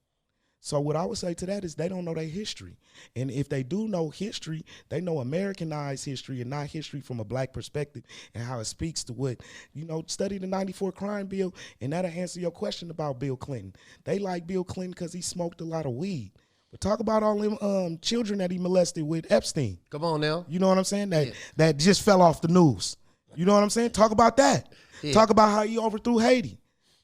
So what I would say to that is, they don't know their history. And if they do know history, they know Americanized history and not history from a black perspective, and how it speaks to what, you know, study the 94 crime bill, and that'll answer your question about Bill Clinton. They like Bill Clinton because he smoked a lot of weed. But talk about all them children that he molested with Epstein. Come on now. You know what I'm saying? That just fell off the news. You know what I'm saying? Talk about that. Talk about how he overthrew Haiti.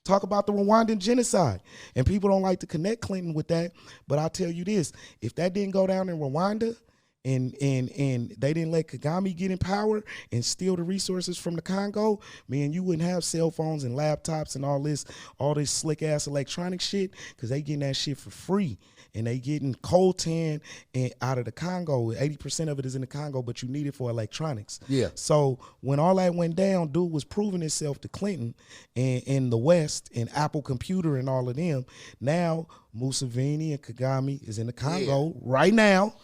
talk about the Rwandan genocide. And people don't like to connect Clinton with that. But I'll tell you this, if that didn't go down in Rwanda, and they didn't let Kagame get in power and steal the resources from the Congo, man, you wouldn't have cell phones and laptops and all this slick ass electronic shit, because they getting that shit for free. And they getting coltan and out of the Congo. 80% of it is in the Congo, but you need it for electronics. Yeah. So when all that went down, dude was proving himself to Clinton and in the West and Apple Computer and all of them. Now Museveni and Kagame is in the Congo right now,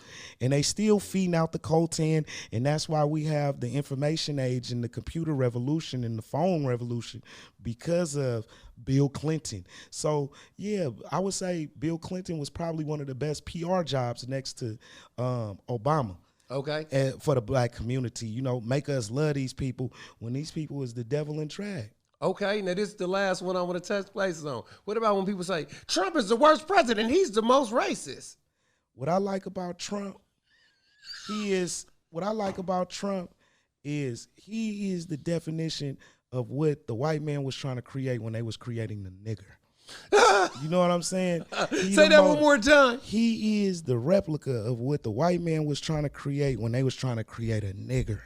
and they still feeding out the coltan. And that's why we have the information age and the computer revolution and the phone revolution, because of Bill Clinton. So yeah, I would say Bill Clinton was probably one of the best PR jobs next to Obama. Okay. For the black community, you know, make us love these people when these people is the devil in drag. Okay, now this is the last one I want to touch places on. What about when people say Trump is the worst president? He's the most racist. What I like about Trump, he is the definition of what the white man was trying to create when they was creating the nigger. You know what I'm saying? Say that one more time. He is the replica of what the white man was trying to create when they was trying to create a nigger.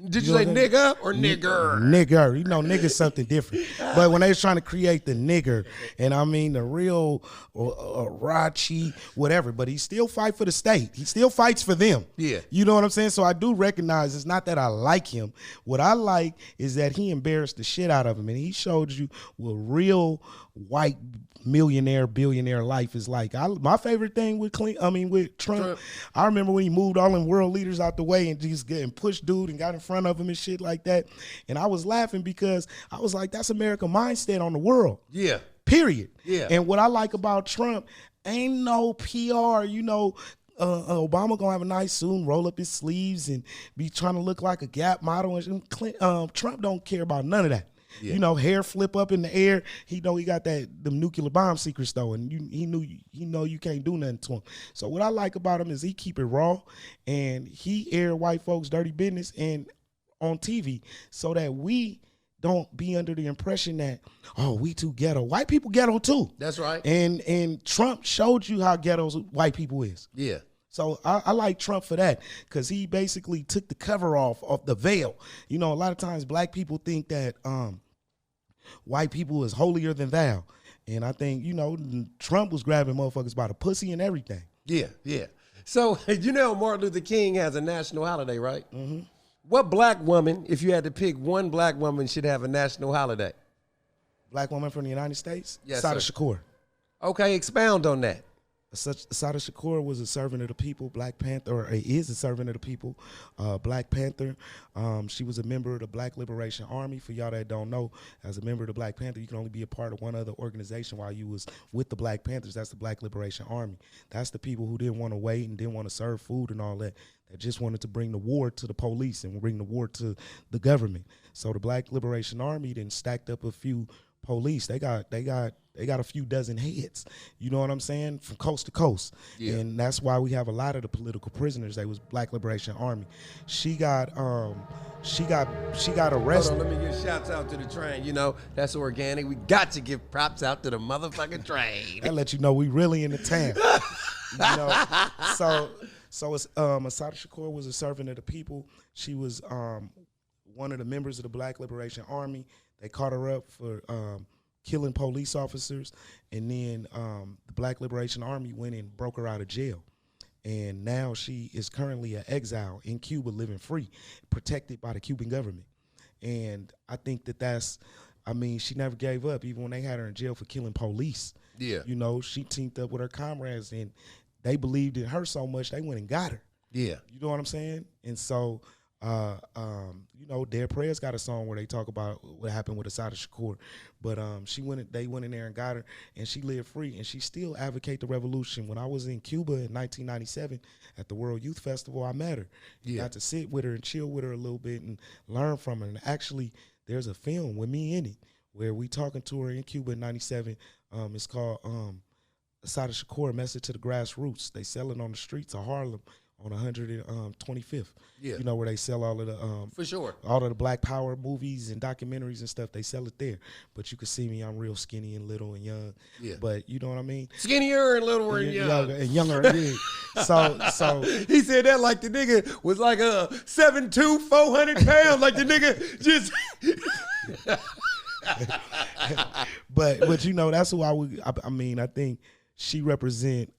Did you say nigga or nigger? Nigger. You know, nigger's something different. But when they was trying to create the nigger, and I mean the real Rachi, whatever, but he still fight for the state. He still fights for them. Yeah. You know what I'm saying? So I do recognize it's not that I like him. What I like is that he embarrassed the shit out of him, and he showed you what real white millionaire, billionaire life is like. My favorite thing with Trump, I remember when he moved all them world leaders out the way and just getting pushed dude and got in front of him and shit like that. And I was laughing because I was like, that's American mindset on the world. Yeah. Period. Yeah. And what I like about Trump, ain't no PR, you know. Obama gonna have a nice suit, roll up his sleeves and be trying to look like a Gap model. And Trump don't care about none of that. Yeah. You know, hair flip up in the air. He know he got them nuclear bomb secrets though, and he know you can't do nothing to him. So what I like about him is he keep it raw, and he air white folks' dirty business and on TV, so that we don't be under the impression that, oh, we too ghetto. White people ghetto too. That's right. And Trump showed you how ghetto white people is. Yeah. So I like Trump for that, because he basically took the cover off of the veil. You know, a lot of times black people think that white people is holier than thou. And I think, you know, Trump was grabbing motherfuckers by the pussy and everything. Yeah, yeah. So, you know, Martin Luther King has a national holiday, right? Mm-hmm. What black woman, if you had to pick one black woman, should have a national holiday? Black woman from the United States? Yes, Assata sir. Shakur. Okay, expound on that. Assata Shakur was a servant of the people, Black Panther, or is a servant of the people, Black Panther. She was a member of the Black Liberation Army. For y'all that don't know, as a member of the Black Panther, you can only be a part of one other organization while you was with the Black Panthers. That's the Black Liberation Army. That's the people who didn't want to wait and didn't want to serve food and all that. They just wanted to bring the war to the police and bring the war to the government. So the Black Liberation Army then stacked up a few police. They got a few dozen heads. You know what I'm saying? From coast to coast. Yeah. And that's why we have a lot of the political prisoners. They was Black Liberation Army. She got arrested. Hold on, let me give shouts out to the train. You know, that's organic. We got to give props out to the motherfucking train. That let you know we really in the town. You know? So it's Assata Shakur was a servant of the people. She was one of the members of the Black Liberation Army. They caught her up for killing police officers, and then the Black Liberation Army went and broke her out of jail. And now she is currently an exile in Cuba, living free, protected by the Cuban government. And I think she never gave up, even when they had her in jail for killing police. Yeah. You know, she teamed up with her comrades, and they believed in her so much, they went and got her. Yeah. You know what I'm saying? And so, you know, Dead Prayers got a song where they talk about what happened with Assata Shakur, but they went in there and got her, and she lived free, and she still advocate the revolution. When I was in Cuba in 1997 at the World Youth Festival, I met her. Yeah. Got to sit with her and chill with her a little bit and learn from her. And actually, there's a film with me in it where we talking to her in Cuba in 97. It's called Assata Shakur, Message to the Grassroots. They sell it on the streets of Harlem on 125th. Yeah. You know, where they sell all of the For sure. all of the Black Power movies and documentaries and stuff. They sell it there. But you can see me, I'm real skinny and little and young. Yeah. But you know what I mean? Skinnier and littler and young. And younger. Yeah. So he said that like the nigga was like a 7'2", 400 pounds, like the nigga just. but you know, that's who I mean, I think she represent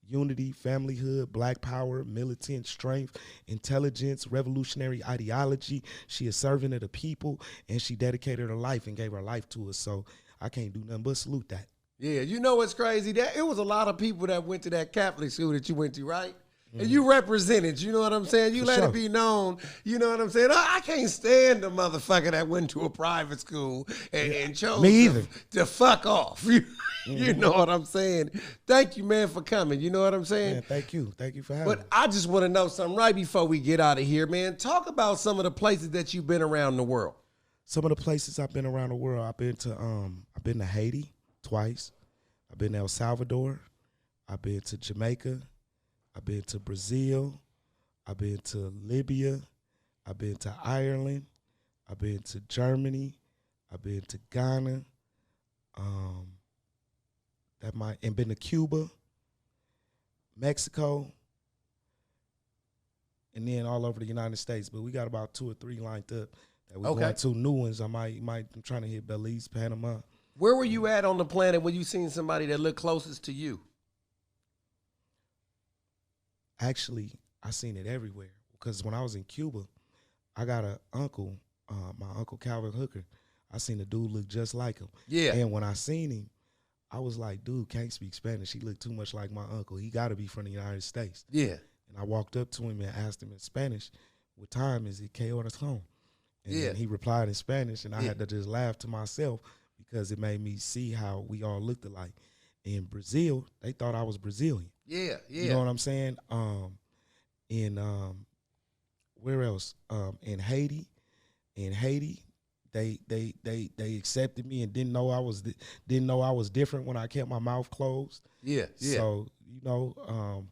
unity, familyhood, Black power, militant strength, intelligence, revolutionary ideology. She is servant of the people, and she dedicated her life and gave her life to us. So I can't do nothing but salute that. Yeah, you know what's crazy? That it was a lot of people that went to that Catholic school that you went to, right? And you represented, you know what I'm saying? You let it be known, you know what I'm saying? I can't stand the motherfucker that went to a private school and chose to fuck off. You know what I'm saying? Thank you, man, for coming. You know what I'm saying? Man, thank you. Thank you for having me. But I just want to know something right before we get out of here, man. Talk about some of the places that you've been around the world. Some of the places I've been around the world, I've been to Haiti twice. I've been to El Salvador. I've been to Jamaica. I've been to Brazil. I've been to Libya. I've been to Ireland. I've been to Germany. I've been to Ghana. And been to Cuba, Mexico, and then all over the United States. But we got about 2 or 3 lined up that we're going to. New ones. I'm trying to hit Belize, Panama. Where were you at on the planet when you seen somebody that looked closest to you? Actually, I seen it everywhere because when I was in Cuba, I got an uncle, my Uncle Calvin Hooker. I seen a dude look just like him. Yeah. And when I seen him, I was like, dude, can't speak Spanish. He looked too much like my uncle. He got to be from the United States. Yeah. And I walked up to him and asked him in Spanish, what time is it? ¿Qué horas son? And then he replied in Spanish, and I had to just laugh to myself because it made me see how we all looked alike. In Brazil, they thought I was Brazilian. Yeah, yeah. You know what I'm saying? Where else? In Haiti, they accepted me and didn't know I was different when I kept my mouth closed. Yeah, yeah. So you know,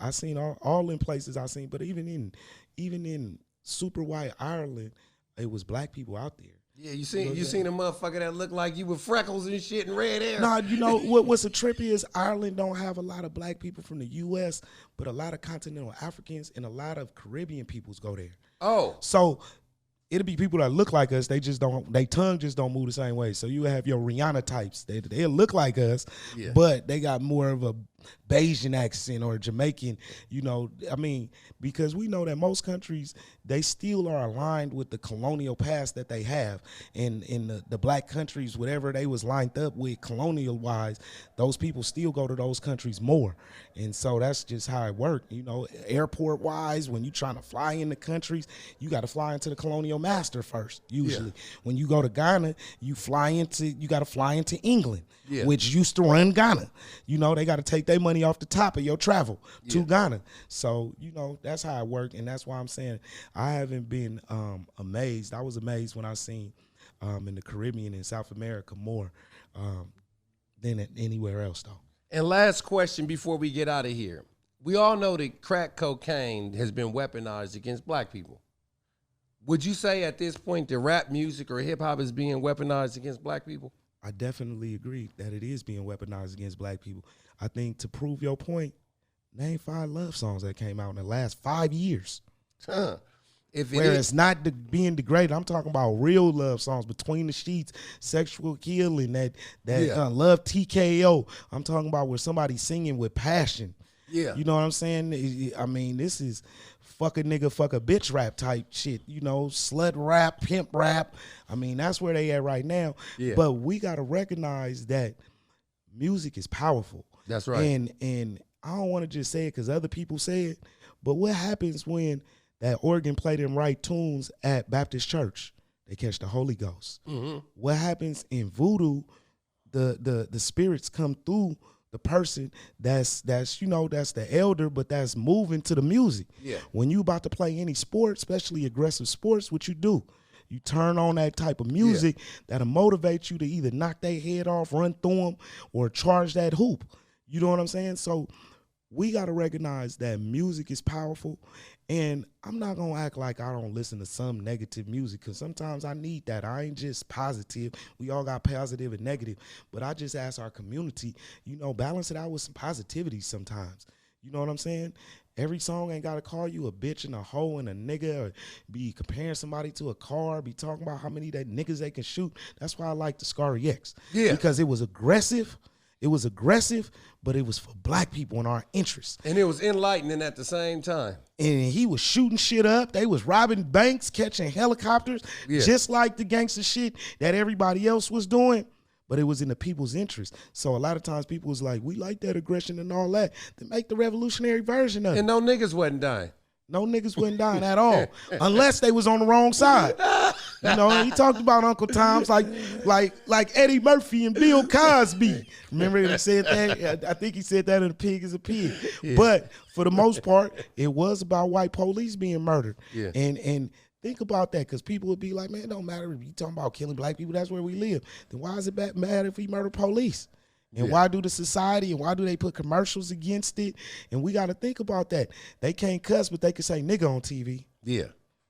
I seen all in places I seen, but even in super white Ireland, it was Black people out there. Yeah, you seen a motherfucker that looked like you with freckles and shit and red hair. Nah, you know what's a trippy is Ireland don't have a lot of Black people from the U.S., but a lot of continental Africans and a lot of Caribbean peoples go there. Oh, so it'll be people that look like us. They just don't. Their tongue just don't move the same way. So you have your Rihanna types. They'll look like us, but they got more of a Bayesian accent or Jamaican. You know, I mean, because we know that most countries, they still are aligned with the colonial past that they have. And in the Black countries, whatever they was lined up with colonial wise, those people still go to those countries more. And so that's just how it worked. You know, airport wise, when you trying to fly into countries, you got to fly into the colonial master first. Usually, when you go to Ghana, you got to fly into England, which used to run Ghana. You know, they got to take their money off the top of your travel to Ghana. So, you know, that's how it worked. And that's why I'm saying I haven't been amazed. I was amazed when I seen in the Caribbean and South America more than anywhere else, though. And last question before we get out of here. We all know that crack cocaine has been weaponized against Black people. Would you say at this point that rap music or hip-hop is being weaponized against Black people? I definitely agree that it is being weaponized against Black people. I think to prove your point, name 5 love songs that came out in the last 5 years. Where it's not being degraded. I'm talking about real love songs, Between the Sheets, Sexual Healing, that Love TKO. I'm talking about where somebody's singing with passion. Yeah. You know what I'm saying? I mean, this is fuck a nigga, fuck a bitch rap type shit. You know, slut rap, pimp rap. I mean, that's where they at right now. Yeah. But we got to recognize that music is powerful. That's right. And I don't want to just say it because other people say it, but what happens when that organ play them right tunes at Baptist church? They catch the Holy Ghost. Mm-hmm. What happens in voodoo? The spirits come through the person that's the elder, but that's moving to the music. Yeah. When you about to play any sport, especially aggressive sports, what you do? You turn on that type of music that'll motivate you to either knock their head off, run through them, or charge that hoop. You know what I'm saying? So we got to recognize that music is powerful. And I'm not going to act like I don't listen to some negative music, because sometimes I need that. I ain't just positive. We all got positive and negative. But I just ask our community, balance it out with some positivity sometimes. You know what I'm saying? Every song ain't got to call you a bitch and a hoe and a nigga, or be comparing somebody to a car, be talking about how many that niggas they can shoot. That's why I like the Scary X. Yeah. Because it was aggressive. It was aggressive, but it was for black people and our interests. And it was enlightening at the same time. And he was shooting shit up. They was robbing banks, catching helicopters, just like the gangster shit that everybody else was doing. But it was in the people's interest. So a lot of times people was like, we like that aggression and all that. Then make the revolutionary version of it. And no niggas wasn't dying. No niggas wasn't dying at all, unless they was on the wrong side. He talked about Uncle Tom's like Eddie Murphy and Bill Cosby. Remember he said that? I think he said that in A Pig is a Pig. Yeah. But for the most part, it was about white police being murdered. Yeah. And think about that, because people would be like, man, it don't matter if you talking about killing black people, that's where we live. Then why is it bad if we murder police? And why do the society and why do they put commercials against it? And we got to think about that. They can't cuss, but they can say nigga on TV. Yeah.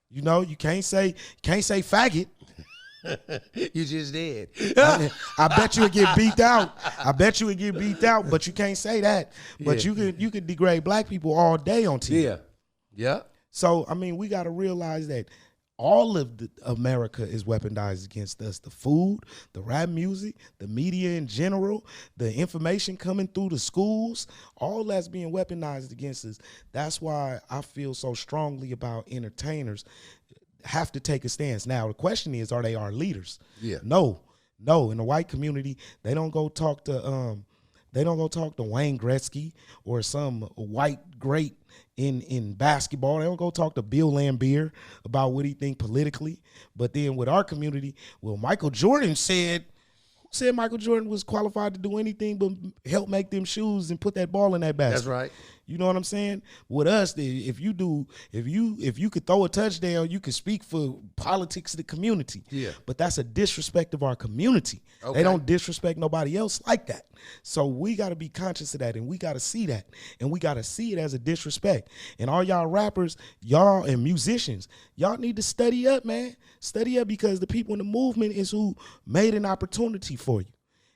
You can't say faggot. You just did. I bet you would get beat out. But you can't say that. But you could degrade black people all day on TV. Yeah. Yeah. So, we got to realize that all of America is weaponized against us. The food, the rap music, the media in general, the information coming through the schools, all that's being weaponized against us. That's why I feel so strongly about entertainers have to take a stance. Now, the question is, are they our leaders? Yeah. No. In the white community, they don't go talk to Wayne Gretzky or some white great in basketball. They don't go talk to Bill Laimbeer about what he think politically. But then with our community, Michael Jordan said Michael Jordan was qualified to do anything but help make them shoes and put that ball in that basket. That's right. You know what I'm saying? With us, if you could throw a touchdown, you could speak for politics of the community. Yeah. But that's a disrespect of our community. Okay. They don't disrespect nobody else like that. So we got to be conscious of that, and we got to see that, and we got to see it as a disrespect. And all y'all rappers, y'all and musicians, y'all need to study up, man. Study up, because the people in the movement is who made an opportunity for you.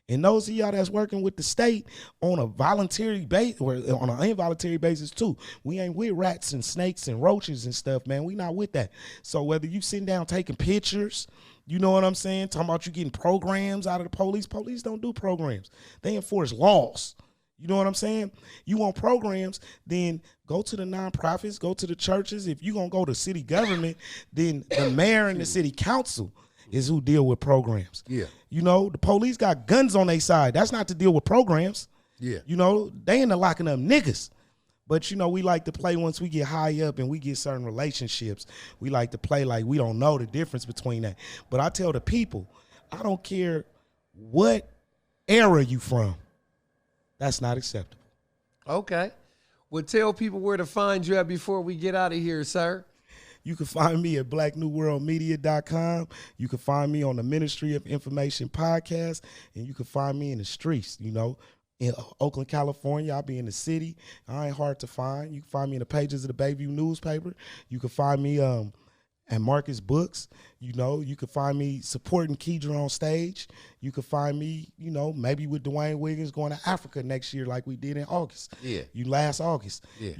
And those of y'all that's working with the state on a voluntary basis, or on an involuntary basis too, we ain't with rats and snakes and roaches and stuff, man. We not with that. So whether you sitting down taking pictures, you know what I'm saying, talking about you getting programs out of the police don't do programs. They enforce laws. You know what I'm saying? You want programs, then go to the nonprofits, go to the churches. If you're going to go to city government, then the mayor and the city council is who deal with programs. Yeah. The police got guns on their side. That's not to deal with programs. Yeah. They in the locking up niggas. But, we like to play once we get high up and we get certain relationships. We like to play like we don't know the difference between that. But I tell the people, I don't care what era you from. That's not acceptable. Okay. Well, tell people where to find you at before we get out of here, sir. You can find me at blacknewworldmedia.com. You can find me on the Ministry of Information podcast, and you can find me in the streets, in Oakland, California. I'll be in the city. I ain't hard to find. You can find me in the pages of the Bayview newspaper. You can find me at Marcus Books. You can find me supporting Kedra on stage. You can find me, maybe with Dwayne Wiggins going to Africa next year like we did in August. Yeah. Last August. Yeah.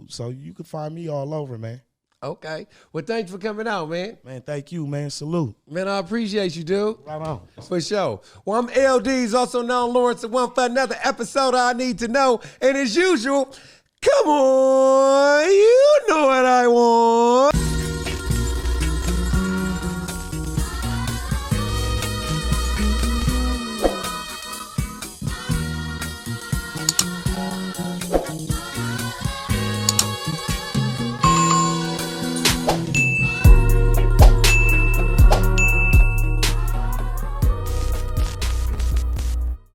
So you can find me all over, man. Okay. Well, thanks for coming out, man. Man, thank you, man. Salute. Man, I appreciate you, dude. Right on. For sure. Well, I'm L-Deez, also known Lawrence, and one for another episode of I Need to Know. And as usual, come on, you know what I want.